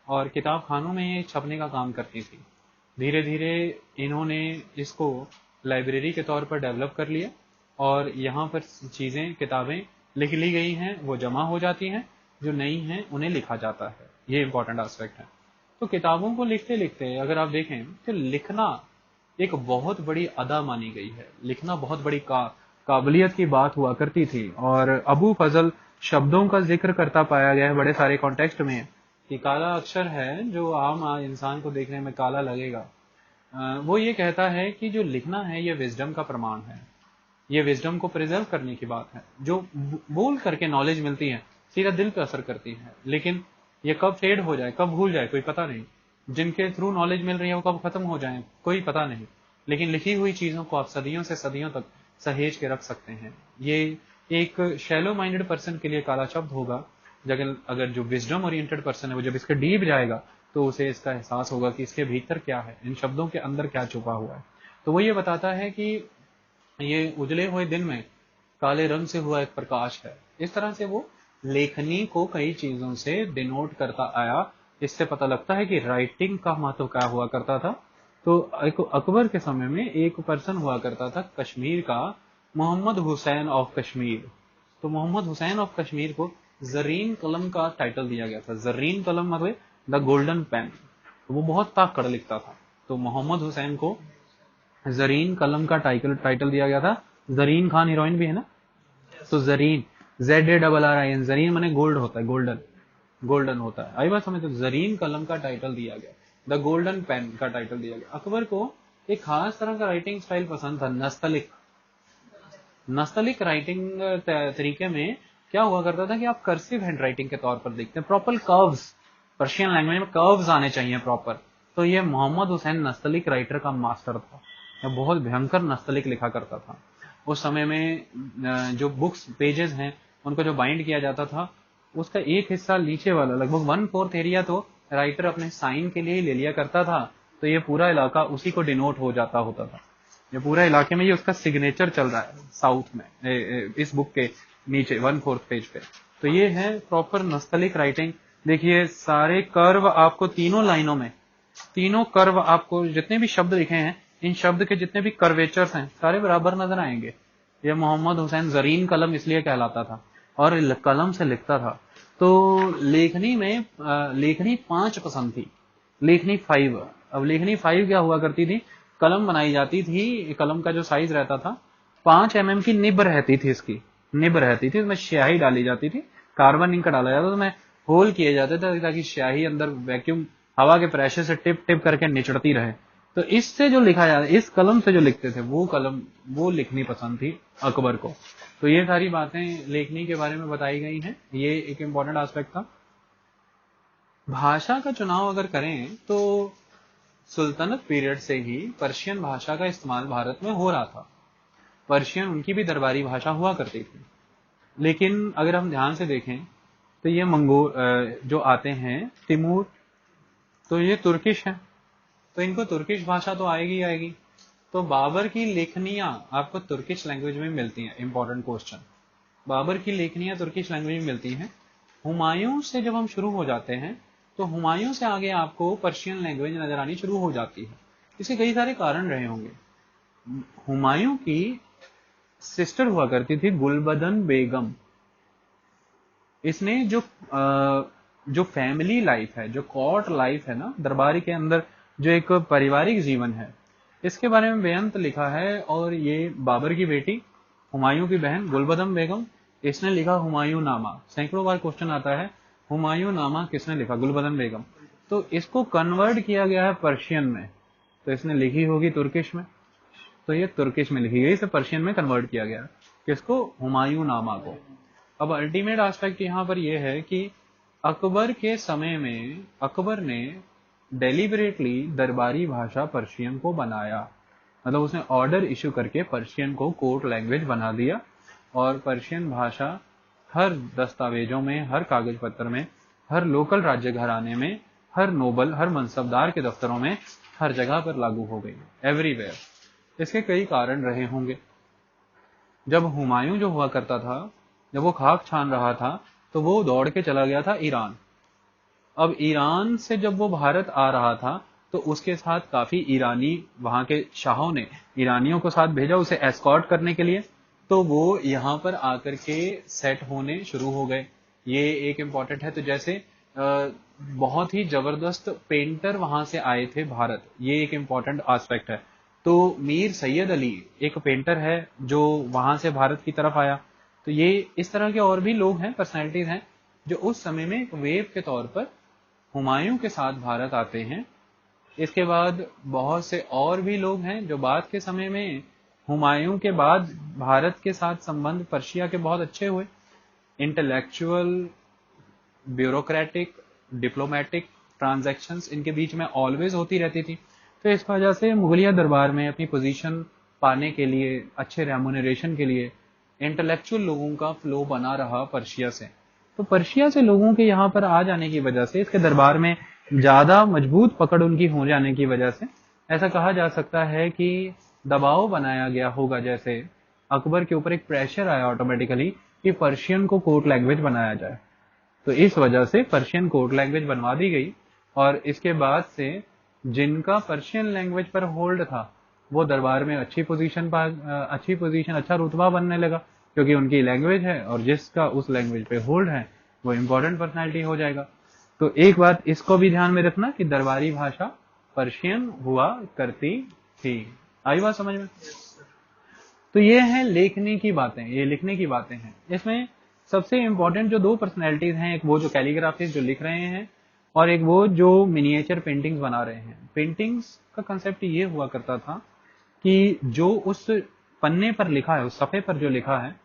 Speaker 1: और किताब खानों में ये छपने का काम करती थी। धीरे धीरे इन्होंने इसको लाइब्रेरी के तौर पर डेवलप कर लिया और यहाँ पर चीज़ें किताबें लिख ली गई हैं, वो जमा हो जाती हैं, जो नई हैं उन्हें लिखा जाता है। ये इंपॉर्टेंट एस्पेक्ट है। तो किताबों को लिखते लिखते अगर आप देखें तो लिखना एक बहुत बड़ी अदा मानी गई है। लिखना बहुत बड़ी काबिलियत की बात हुआ करती थी। और अबू फजल शब्दों का जिक्र करता पाया गया है बड़े सारे कॉन्टेक्स्ट में कि काला अक्षर है जो आम इंसान को देखने में काला लगेगा। वो ये कहता है कि जो लिखना है ये विजडम का प्रमाण है, ये विजडम को प्रिजर्व करने की बात है। जो बोल करके नॉलेज मिलती है सीधा दिल पर असर करती है, लेकिन ये कब फेड हो जाए, कब भूल जाए, कोई पता नहीं। जिनके थ्रू नॉलेज मिल रही है वो कब खत्म हो जाए, कोई पता नहीं। लेकिन लिखी हुई चीजों को आप सदियों से सदियों तक सहेज के रख सकते हैं। ये एक शैलो माइंडेड पर्सन के लिए काला शब्द होगा। अगर जो विजडम ओरिएंटेड पर्सन है वो जब इसके डीप जाएगा तो उसे इसका एहसास होगा कि इसके भीतर क्या है, इन शब्दों के अंदर क्या छुपा हुआ है। तो वो ये बताता है कि ये उजले हुए दिन में काले रंग से हुआ एक प्रकाश है। इस तरह से वो लेखनी को कई चीजों से डिनोट करता आया। इससे पता लगता है कि राइटिंग का महत्व क्या हुआ करता था। तो अकबर के समय में एक पर्सन हुआ करता था कश्मीर का, मोहम्मद हुसैन ऑफ कश्मीर। तो मोहम्मद हुसैन ऑफ कश्मीर को जरीन कलम का टाइटल दिया गया था। जरीन कलम मतलब द गोल्डन पेन। तो वो बहुत ताकड़ लिखता था, तो मोहम्मद हुसैन को जरीन कलम का टाइटल दिया गया था। जरीन खान हीरोइन भी है ना, तो जरीन ZARRIN, जरीन माने गोल्ड होता है, गोल्डन, गोल्डन होता है। आई बात समझ। तो जरीन कलम का टाइटल दिया गया, द गोल्डन पेन का टाइटल दिया गया। अकबर को एक खास तरह का राइटिंग स्टाइल पसंद था, नस्तलिक। नस्तलिक राइटिंग तरीके में क्या हुआ करता था कि आप कर्सिव हैंड राइटिंग के तौर पर देखते हैं, प्रॉपर कर्व्स, पर्शियन लैंग्वेज में कर्व्स आने चाहिए प्रॉपर। तो ये मोहम्मद हुसैन नस्तलिक राइटर का मास्टर था, यह बहुत भयंकर नस्तलिक लिखा करता था। उस समय में जो बुक्स पेजेस हैं उनको जो बाइंड किया जाता था उसका एक हिस्सा नीचे वाला लगभग 1/4 एरिया तो राइटर अपने साइन के लिए ही ले लिया करता था। तो ये पूरा इलाका उसी को डिनोट हो जाता होता था। ये पूरा इलाके में ये उसका सिग्नेचर चल रहा है साउथ में, इस बुक के नीचे 1/4 पेज पे। तो ये है प्रॉपर नस्तलिक राइटिंग। देखिए सारे कर्व आपको तीनों लाइनों में, तीनों कर्व आपको जितने भी शब्द लिखे हैं इन शब्द के जितने भी कर्वेचर्स हैं सारे बराबर नजर आएंगे। ये मोहम्मद हुसैन जरीन कलम इसलिए कहलाता था और कलम से लिखता था। तो लेखनी में लेखनी 5 पसंद थी, लेखनी 5। अब लेखनी 5 क्या हुआ करती थी, कलम बनाई जाती थी, कलम का जो साइज रहता था 5 mm की निब रहती थी, इसकी निब रहती थी, उसमें स्याही डाली जाती थी, कार्बन इंक डाला जाता था, उसमें होल किए जाते थे ताकि स्याही अंदर वैक्यूम हवा के प्रेशर से टिप टिप करके निचड़ती रहे। तो इससे जो लिखा जाता, इस कलम से जो लिखते थे वो कलम, वो लिखनी पसंद थी अकबर को। तो ये सारी बातें लेखनी के बारे में बताई गई हैं, ये एक इंपॉर्टेंट एस्पेक्ट था। भाषा का चुनाव अगर करें तो सुल्तनत पीरियड से ही पर्शियन भाषा का इस्तेमाल भारत में हो रहा था। पर्शियन उनकी भी दरबारी भाषा हुआ करती थी। लेकिन अगर हम ध्यान से देखें तो ये मंगोल जो आते हैं तिमूर, तो ये तुर्किश है, तो इनको तुर्किश भाषा तो आएगी ही आएगी। तो बाबर की लेखनियां आपको तुर्किश लैंग्वेज में मिलती हैं। इंपॉर्टेंट क्वेश्चन, बाबर की लेखनियां तुर्किश लैंग्वेज में मिलती हैं। हुमायूं से जब हम शुरू हो जाते हैं तो हुमायूं से आगे आपको पर्शियन लैंग्वेज नजर आनी शुरू हो जाती है। इसके कई सारे कारण रहे होंगे। हुमायूं की सिस्टर हुआ करती थी गुलबदन बेगम। इसने जो फैमिली लाइफ है, जो कोर्ट लाइफ है ना दरबारी के अंदर, जो एक पारिवारिक जीवन है, इसके बारे में बेअंत लिखा है। और ये बाबर की बेटी हुमायूं की बहन गुलबदन बेगम, इसने लिखा हुमायूं नामा। सैकड़ों बार क्वेश्चन आता है हुमायूं नामा किसने लिखा, गुलबदन बेगम। तो इसको कन्वर्ट किया गया है पर्शियन में, तो इसने लिखी होगी तुर्किश में, तो ये तुर्किश में लिखी गई, इसे पर्शियन में कन्वर्ट किया गया। किसको, हुमायूं नामा को। अब अल्टीमेट एस्पेक्ट यहां पर यह है कि अकबर के समय में अकबर ने डेलिबरेटली दरबारी भाषा पर्शियन को बनाया। मतलब उसने ऑर्डर इशू करके पर्शियन को कोर्ट लैंग्वेज बना दिया। और पर्शियन भाषा हर दस्तावेजों में, हर कागज पत्र में, हर लोकल राज्य घराने में, हर नोबल, हर मनसबदार के दफ्तरों में, हर जगह पर लागू हो गई, एवरीवेयर। इसके कई कारण रहे होंगे। जब हुमायूं जो हुआ करता था, जब वो खाक छान रहा था, तो वो दौड़ के चला गया था ईरान। अब ईरान से जब वो भारत आ रहा था, तो उसके साथ काफी ईरानी, वहां के शाहों ने ईरानियों को साथ भेजा उसे एस्कॉर्ट करने के लिए। तो वो यहाँ पर आकर के सेट होने शुरू हो गए। ये एक इम्पॉर्टेंट है। तो जैसे बहुत ही जबरदस्त पेंटर वहां से आए थे भारत, ये एक इम्पॉर्टेंट एस्पेक्ट है। तो मीर सैयद अली एक पेंटर है जो वहां से भारत की तरफ आया। तो ये इस तरह के और भी लोग हैं, पर्सनैलिटीज हैं, जो उस समय में एक वेव के तौर पर हुमायूं के साथ भारत आते हैं। इसके बाद बहुत से और भी लोग हैं जो बाद के समय में हुमायूं के बाद भारत के साथ संबंध पर्शिया के बहुत अच्छे हुए। इंटेलेक्चुअल, ब्यूरोक्रेटिक, डिप्लोमेटिक ट्रांजैक्शंस इनके बीच में ऑलवेज होती रहती थी। तो इस वजह से मुगलिया दरबार में अपनी पोजीशन पाने के लिए, अच्छे रेम्यूनरेशन के लिए इंटेलेक्चुअल लोगों का फ्लो बना रहा पर्शिया से। तो पर्शिया से लोगों के यहाँ पर आ जाने की वजह से, इसके दरबार में ज्यादा मजबूत पकड़ उनकी हो जाने की वजह से ऐसा कहा जा सकता है कि दबाव बनाया गया होगा। जैसे अकबर के ऊपर एक प्रेशर आया ऑटोमेटिकली कि पर्शियन को कोर्ट लैंग्वेज बनाया जाए। तो इस वजह से पर्शियन कोर्ट लैंग्वेज बनवा दी गई। और इसके बाद से जिनका पर्शियन लैंग्वेज पर होल्ड था, वो दरबार में अच्छी पोजीशन, अच्छा रुतबा बनने लगा, क्योंकि उनकी लैंग्वेज है और जिसका उस लैंग्वेज पे होल्ड है वो इंपॉर्टेंट पर्सनैलिटी हो जाएगा। तो एक बात इसको भी ध्यान में रखना कि दरबारी भाषा पर्शियन हुआ करती थी। आई बात समझ में? तो ये है लेखनी की बातें, ये लिखने की बातें हैं। इसमें सबसे इंपॉर्टेंट जो दो पर्सनैलिटीज हैं, एक वो जो कैलीग्राफिस्ट जो लिख रहे हैं, और एक वो जो मिनिएचर पेंटिंग्स बना रहे हैं। पेंटिंग्स का कंसेप्ट ये हुआ करता था कि जो उस पन्ने पर लिखा है, उस सफ़े पर जो लिखा है,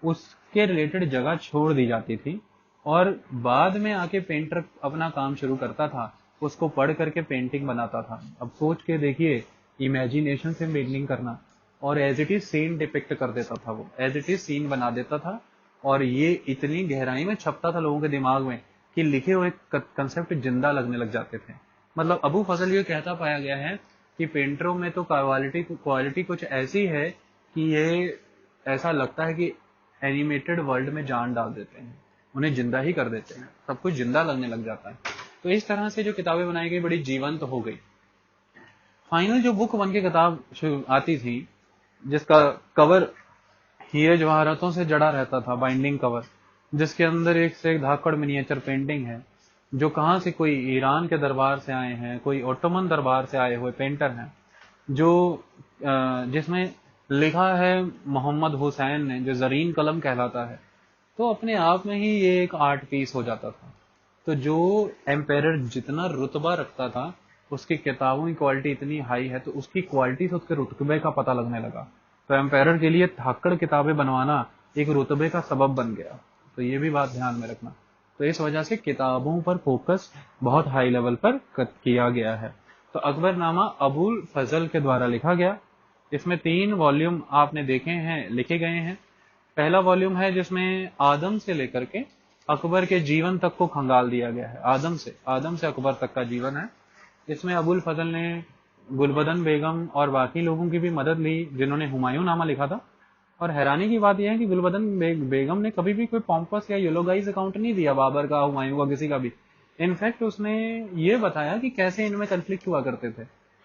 Speaker 1: उसके रिलेटेड जगह छोड़ दी जाती थी और बाद में आके पेंटर अपना काम शुरू करता था, उसको पढ़ करके पेंटिंग बनाता था। अब सोच के देखिए, इमेजिनेशन से पेंटिंग करना, और as it is seen depict कर देता था, वो एज इट इज सीन बना देता था। और ये इतनी गहराई में छपता था लोगों के दिमाग में कि लिखे हुए कंसेप्ट जिंदा लगने लग जाते थे। मतलब अबू फजल ये कहता पाया गया है कि पेंटरों में तो क्वालिटी कुछ ऐसी है कि ये ऐसा लगता है कि एनिमेटेड वर्ल्ड में जान डाल देते हैं, उन्हें जिंदा ही कर देते हैं, सब कुछ जिंदा लगने लग जाता है। तो इस तरह से जो किताबें बनाई गई बड़ी जीवंत हो गई। फाइनल जो बुक बन के किताब आती थी, जिसका कवर हीरे जवाहरातों से जड़ा रहता था, बाइंडिंग कवर, जिसके अंदर एक से एक धाकड़ मिनिएचर पेंटिंग है, जो कहाँ से, कोई ईरान के दरबार से आए हैं, कोई ओटोमन दरबार से आए हुए पेंटर हैं, जो जिसमें लिखा है मोहम्मद हुसैन ने, जो जरीन कलम कहलाता है। तो अपने आप में ही ये एक आर्ट पीस हो जाता था। तो जो एम्पायर जितना रुतबा रखता था, उसकी किताबों की क्वालिटी इतनी हाई है, तो उसकी क्वालिटी से उसके रुतबे का पता लगने लगा। तो एम्पायर के लिए धाकड़ किताबें बनवाना एक रुतबे का सबब बन गया। तो ये भी बात ध्यान में रखना। तो इस वजह से किताबों पर फोकस बहुत हाई लेवल पर किया गया है। तो अकबरनामा अबुल फजल के द्वारा लिखा गया। इसमें 3 वॉल्यूम आपने देखे हैं, लिखे गए हैं। पहला वॉल्यूम है जिसमें आदम से लेकर के अकबर के जीवन तक को खंगाल दिया गया है। आदम से अकबर तक का जीवन है। इसमें अबुल फजल ने गुलबदन बेगम और बाकी लोगों की भी मदद ली जिन्होंने हुमायूं नामा लिखा था। और हैरानी की बात यह है कि गुलबदन बेगम ने कभी भी कोई पॉम्पस या यूलोगाइज अकाउंट नहीं दिया बाबर का, हुमायूं का, किसी का भी। इनफैक्ट उसने ये बताया कि कैसे इनमें कन्फ्लिक्ट हुआ करते थे,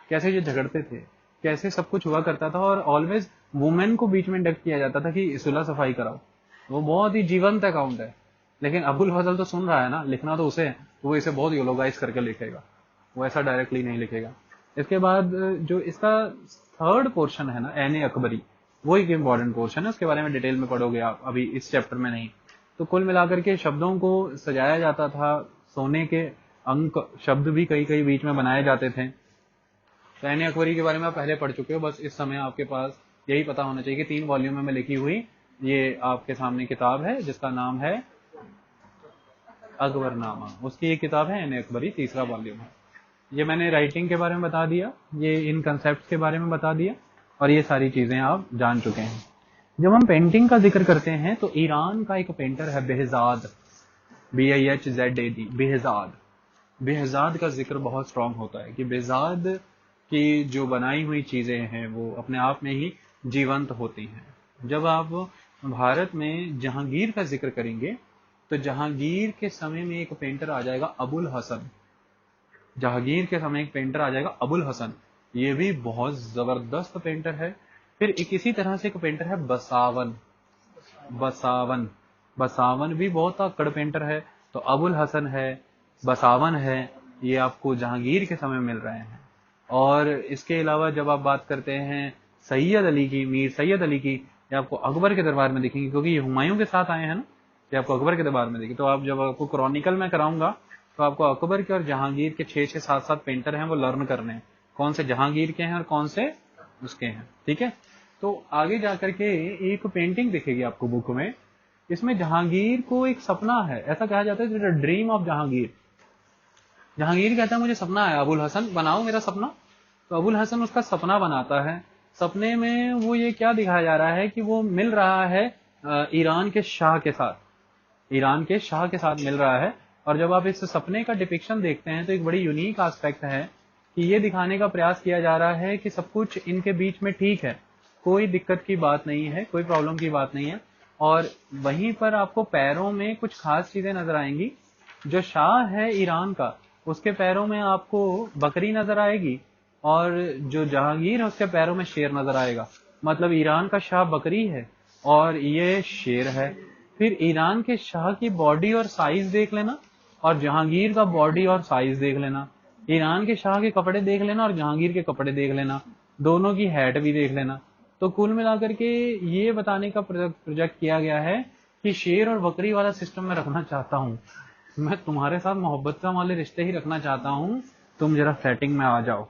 Speaker 1: कैसे ये झगड़ते थे, कैसे सब कुछ हुआ करता था, और ऑलवेज वुमेन को बीच में इंडक्ट किया जाता था कि सुलह सफाई कराओ। वो बहुत ही जीवंत अकाउंट है। लेकिन अबुल फजल तो सुन रहा है ना, लिखना तो उसे है, वो इसे बहुत यूलोगाइज करके लिखेगा, वो ऐसा डायरेक्टली नहीं लिखेगा। इसके बाद जो इसका थर्ड पोर्शन है ना, एन अकबरी, वो एक इम्पॉर्टेंट पोर्शन है, उसके बारे में डिटेल में पढ़ोगे आप, अभी इस चैप्टर में नहीं। तो कुल मिलाकर के शब्दों को सजाया जाता था, सोने के अंक शब्द भी कई कई बीच में बनाए जाते थे। तो एन अकबरी के बारे में आप पहले पढ़ चुके हो, बस इस समय आपके पास यही पता होना चाहिए कि 3 वॉल्यूम में लिखी हुई ये आपके सामने किताब है जिसका नाम है अकबरनामा। उसकी एक किताब है एन अकबरी, तीसरा वॉल्यूम है। ये मैंने राइटिंग के बारे में बता दिया, ये इन कंसेप्ट के बारे में बता दिया, और ये सारी चीजें आप जान चुके हैं। जब हम पेंटिंग का जिक्र करते हैं तो ईरान का एक पेंटर है बेहजाद, BIHZAD, बेहजाद। बेहजाद का जिक्र बहुत स्ट्रांग होता है कि बेहजाद की जो बनाई हुई चीजें हैं वो अपने आप में ही जीवंत होती हैं। जब आप भारत में जहांगीर का जिक्र करेंगे तो जहांगीर के समय में एक पेंटर आ जाएगा अबुल हसन। जहांगीर के समय एक पेंटर आ जाएगा अबुल हसन, ये भी बहुत जबरदस्त पेंटर है। फिर एक इसी तरह से एक पेंटर है बसावन। बसावन बसावन भी बहुत तगड़ पेंटर है। तो अबुल हसन है, बसावन है, ये आपको जहांगीर के समय मिल रहे हैं। और इसके अलावा जब आप बात करते हैं सैयद अली की, मीर सैयद अली की, ये आपको अकबर के दरबार में दिखेंगे, क्योंकि ये हुमायूं के साथ आए हैं ना, ये आपको अकबर के दरबार में दिखे। तो आप जब आपको क्रॉनिकल में कराऊंगा तो आपको अकबर के और जहांगीर के 6-6, 7-7 पेंटर हैं वो लर्न करने हैं, कौन से जहांगीर के हैं और कौन से उसके हैं। ठीक है, तो आगे जाकर के एक पेंटिंग दिखेगी आपको बुक में, इसमें जहांगीर को एक सपना है, ऐसा कहा जाता है ड्रीम ऑफ जहांगीर। जहांगीर कहता है मुझे सपना है, अबुल हसन बनाओ मेरा सपना। तो अबुल हसन उसका सपना बनाता है। सपने में वो ये क्या दिखाया जा रहा है कि वो मिल रहा है ईरान के शाह के साथ, ईरान के शाह के साथ मिल रहा है। और जब आप इस सपने का डिपिक्शन देखते हैं तो एक बड़ी यूनिक एस्पेक्ट है कि ये दिखाने का प्रयास किया जा रहा है कि सब कुछ इनके बीच में ठीक है, कोई दिक्कत की बात नहीं है, कोई प्रॉब्लम की बात नहीं है। और वहीं पर आपको पैरों में कुछ खास चीजें नजर आएंगी। जो शाह है ईरान का, उसके पैरों में आपको बकरी नजर आएगी, और जो जहांगीर है उसके पैरों में शेर नजर आएगा। मतलब ईरान का शाह बकरी है और ये शेर है। फिर ईरान के शाह की बॉडी और साइज देख लेना, और जहांगीर का बॉडी और साइज देख लेना। ईरान के शाह के कपड़े देख लेना और जहांगीर के कपड़े देख लेना, दोनों की हैट भी देख लेना। तो कुल मिलाकर के ये बताने का प्रोजेक्ट किया गया है कि शेर और बकरी वाला सिस्टम मैं रखना चाहता हूँ, मैं तुम्हारे साथ मोहब्बत वाले रिश्ते ही रखना चाहता हूँ, तुम जरा सेटिंग में आ जाओ।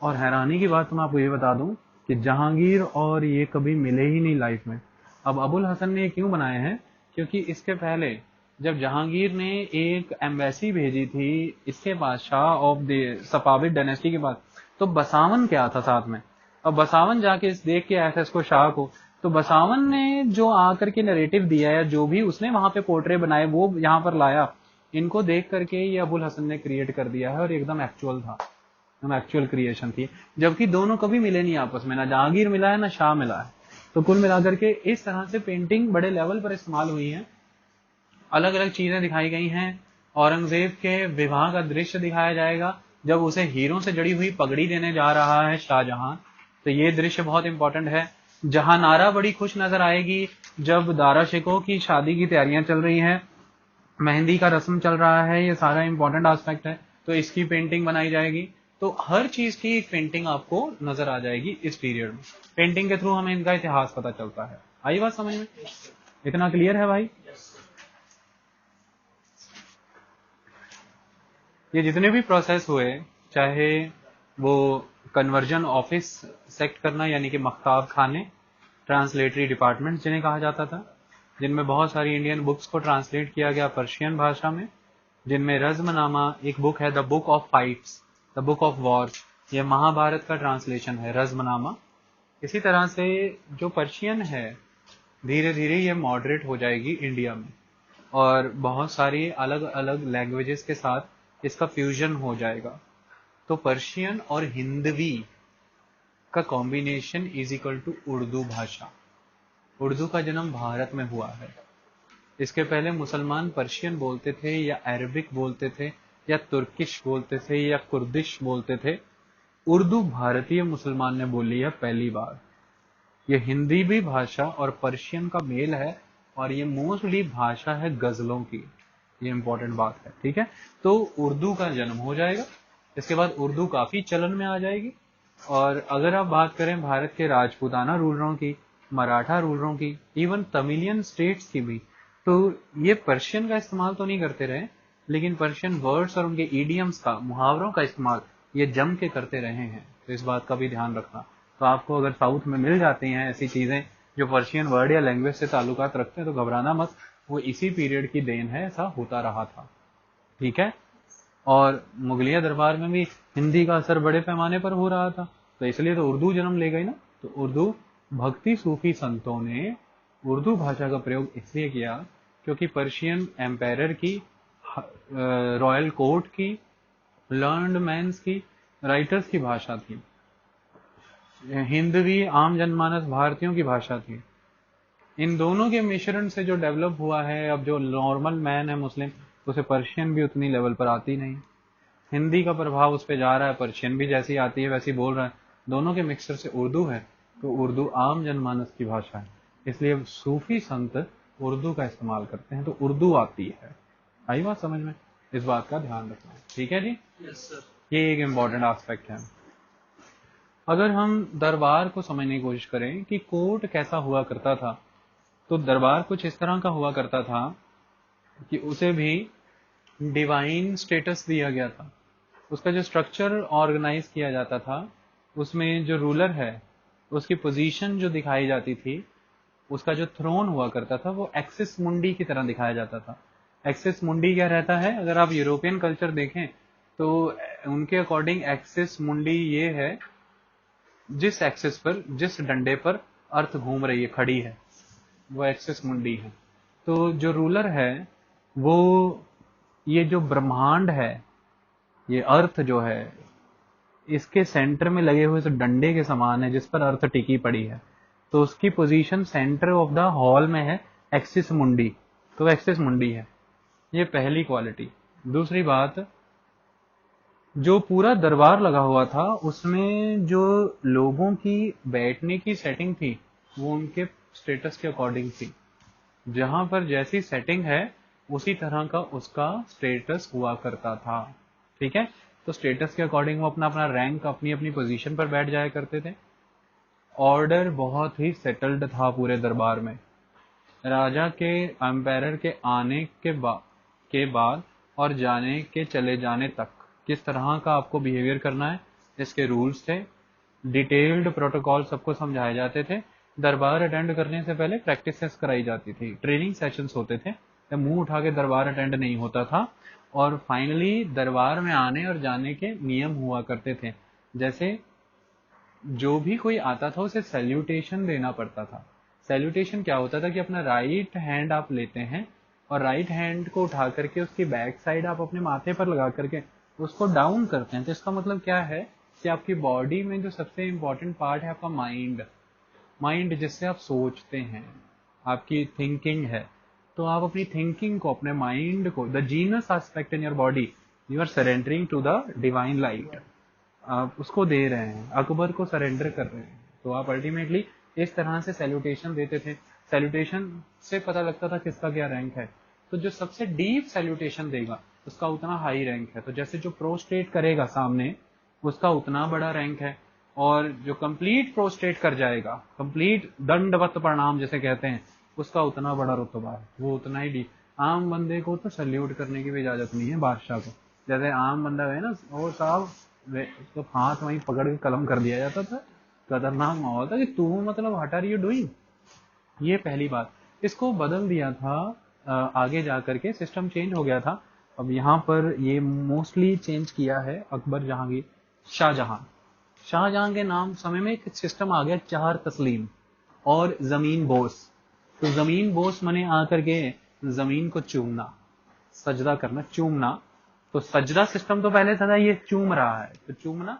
Speaker 1: और हैरानी की बात मैं आपको ये बता दूं कि जहांगीर और ये कभी मिले ही नहीं लाइफ में। अब अबुल हसन ने क्यों बनाए हैं, क्योंकि इसके पहले जब जहांगीर ने एक एम्बेसी भेजी थी इसके पास, shah of the Safavid dynasty के पास, तो बसावन क्या था साथ में। और बसावन जाके देख के आया था इसको, शाह को। तो बसावन ने जो आकर के नरेटिव दिया है, जो भी उसने वहां पे पोर्ट्रे बनाए वो यहाँ पर लाया, इनको देख करके ये अबुल हसन ने क्रिएट कर दिया है। और एकदम एक्चुअल था, एकदम एक्चुअल क्रिएशन थी। जबकि दोनों कभी मिले नहीं आपस में, ना जहांगीर मिला है ना शाह मिला है। तो कुल मिलाकर के इस तरह से पेंटिंग बड़े लेवल पर इस्तेमाल हुई है, अलग अलग चीजें दिखाई गई हैं। औरंगजेब के विवाह का दृश्य दिखाया जाएगा जब उसे हीरों से जड़ी हुई पगड़ी देने जा रहा है शाहजहां, तो ये दृश्य बहुत इंपॉर्टेंट है। जहां नारा बड़ी खुश नजर आएगी जब दारा शिकोह की शादी की तैयारियां चल रही हैं, मेहंदी का रस्म चल रहा है, ये सारा इंपॉर्टेंट एस्पेक्ट है, तो इसकी पेंटिंग बनाई जाएगी। तो हर चीज की एक पेंटिंग आपको नजर आ जाएगी इस पीरियड में। पेंटिंग के थ्रू हमें इनका इतिहास पता चलता है। आई बात समझ में? इतना क्लियर है भाई? ये जितने भी प्रोसेस हुए, चाहे वो कन्वर्जन ऑफिस सेक्ट करना यानी कि मख्ताब खाने, ट्रांसलेटरी डिपार्टमेंट जिन्हें कहा जाता था, जिनमें बहुत सारी इंडियन बुक्स को ट्रांसलेट किया गया पर्शियन भाषा में, जिनमें रज़्मनामा एक बुक है, the book of fights, the book of war, ये महाभारत का ट्रांसलेशन है रज़्मनामा। इसी तरह से जो पर्शियन है धीरे धीरे ये मॉडरेट हो जाएगी इंडिया में, और बहुत सारी अलग अलग लैंग्वेजेस के साथ इसका फ्यूजन हो जाएगा। तो पर्शियन और हिंदवी का combination is equal to Urdu भाषा। उर्दू का जन्म भारत में हुआ है। इसके पहले मुसलमान पर्शियन बोलते थे या अरबिक बोलते थे या तुर्किश बोलते थे या कुर्दिश बोलते थे। उर्दू भारतीय मुसलमान ने बोली है पहली बार। ये हिंदी भी भाषा और पर्शियन का मेल है, और ये मोस्टली भाषा है गजलों की। ये इंपॉर्टेंट बात है, ठीक है। तो उर्दू का जन्म हो जाएगा, इसके बाद उर्दू काफी चलन में आ जाएगी। और अगर आप बात करें भारत के राजपूताना रूलरों की, मराठा रूलरों की, इवन तमिलियन स्टेट्स की भी, तो ये पर्शियन का इस्तेमाल तो नहीं करते रहे, लेकिन पर्शियन वर्ड्स और उनके ईडियम्स का, मुहावरों का इस्तेमाल ये जम के करते रहे हैं। तो इस बात का भी ध्यान रखना। तो आपको अगर साउथ में मिल जाती हैं ऐसी चीजें जो पर्शियन वर्ड या लैंग्वेज से ताल्लुकात रखते हैं, तो घबराना मत, वो इसी पीरियड की देन है, ऐसा होता रहा था, ठीक है। और मुगलिया दरबार में भी हिंदी का असर बड़े पैमाने पर हो रहा था, तो इसलिए तो उर्दू जन्म ले गई ना। तो उर्दू, भक्ति सूफी संतों ने उर्दू भाषा का प्रयोग इसलिए किया क्योंकि पर्शियन एम्पायर की, रॉयल कोर्ट की लर्नड मैन्स की, राइटर्स की भाषा थी। हिंदवी आम जनमानस भारतीयों की भाषा थी। इन दोनों के मिश्रण से जो डेवलप हुआ है, अब जो नॉर्मल मैन है मुस्लिम, उसे पर्शियन भी उतनी लेवल पर आती नहीं। हिंदी का प्रभाव उस पर जा रहा है, पर्शियन भी जैसी आती है वैसी बोल रहा है। दोनों के मिक्सचर से उर्दू है, तो उर्दू आम जनमानस की भाषा है, इसलिए सूफी संत उर्दू का इस्तेमाल करते हैं, तो उर्दू आती है। आई बात समझ में? इस बात का ध्यान रखना, ठीक है जी।
Speaker 2: Yes sir.
Speaker 1: ये एक इम्पॉर्टेंट एस्पेक्ट है। अगर हम दरबार को समझने की कोशिश करें कि कोर्ट कैसा हुआ करता था, तो दरबार कुछ इस तरह का हुआ करता था कि उसे भी डिवाइन स्टेटस दिया गया था। उसका जो स्ट्रक्चर ऑर्गेनाइज किया जाता था, उसमें जो रूलर है उसकी पोजीशन जो दिखाई जाती थी, उसका जो थ्रोन हुआ करता था, वो एक्सिस मुंडी की तरह दिखाया जाता था। एक्सिस मुंडी क्या रहता है? अगर आप यूरोपियन कल्चर देखें तो उनके अकॉर्डिंग एक्सिस मुंडी ये है, जिस एक्सिस पर, जिस डंडे पर अर्थ घूम रही है, खड़ी है, वो एक्सिस मुंडी है। तो जो रूलर है वो, ये जो ब्रह्मांड है, ये अर्थ जो है, इसके सेंटर में लगे हुए इस डंडे के समान है जिस पर अर्थ टिकी पड़ी है, तो उसकी position centre of the hall में है, एक्सिस मुंडी, तो एक्सिस मुंडी है। ये पहली क्वालिटी। दूसरी बात, जो पूरा दरबार लगा हुआ था उसमें जो लोगों की बैठने की सेटिंग थी, वो उनके स्टेटस के अकॉर्डिंग थी। जहां पर जैसी सेटिंग है उसी तरह का उसका स्टेटस हुआ करता था, ठीक है। तो स्टेटस के अकॉर्डिंग वो अपना अपना रैंक, अपनी अपनी पोजीशन पर बैठ जाया करते थे। ऑर्डर बहुत ही सेटल्ड था पूरे दरबार में। राजा के, एम्पायर के आने के बाद और जाने के, चले जाने तक किस तरह का आपको बिहेवियर करना है, इसके रूल्स थे। डिटेल्ड प्रोटोकॉल सबको समझाए जाते थे। दरबार अटेंड करने से पहले प्रैक्टिसेस कराई जाती थी, ट्रेनिंग सेशंस होते थे, तो मुंह उठा के दरबार अटेंड नहीं होता था। और फाइनली दरबार में आने और जाने के नियम हुआ करते थे। जैसे जो भी कोई आता था उसे सैल्यूटेशन देना पड़ता था। सैल्यूटेशन क्या होता था कि अपना राइट हैंड आप लेते हैं और राइट हैंड को उठा करके उसकी बैक साइड आप अपने माथे पर लगा करके उसको डाउन करते हैं। तो इसका मतलब क्या है कि आपकी बॉडी में जो सबसे इंपॉर्टेंट पार्ट है आपका माइंड, माइंड जिससे आप सोचते हैं, आपकी थिंकिंग है, तो आप अपनी थिंकिंग को, अपने माइंड को, the genius aspect in your body, you are surrendering to the divine light, आप उसको दे रहे हैं, अकबर को सरेंडर कर रहे हैं। तो आप अल्टीमेटली इस तरह से सैल्यूटेशन देते थे। सैल्यूटेशन से पता लगता था किसका क्या रैंक है। तो जो सबसे डीप सैल्यूटेशन देगा उसका उतना हाई रैंक है। तो जैसे जो प्रोस्ट्रेट करेगा सामने, उसका उतना बड़ा रैंक है। और जो कंप्लीट प्रोस्ट्रेट कर जाएगा, कंप्लीट दंडवत प्रणाम जैसे कहते हैं, उसका उतना बड़ा रुतबा है, वो उतना ही डीप। आम बंदे को तो सल्यूट करने की भी इजाजत नहीं है बादशाह को। जैसे आम बंदा है ना, वो साहब उसको हाथ वहीं पकड़ के कलम कर दिया जाता था। खतरनाक माहौल था कि तू मतलब व्हाट आर यू डूइंग। ये पहली बात। इसको बदल दिया था आगे जा करके, सिस्टम चेंज हो गया था। अब यहाँ पर ये मोस्टली चेंज किया है अकबर, जहांगीर, शाहजहां। शाहजहां के नाम समय में एक सिस्टम आ गया, चार तस्लीम और जमीन बोस। तो जमीन बोस मने आकर के जमीन को चूमना, सजदा करना, चूमना। तो सजदा सिस्टम तो पहले था, ये चूम रहा है, तो चूमना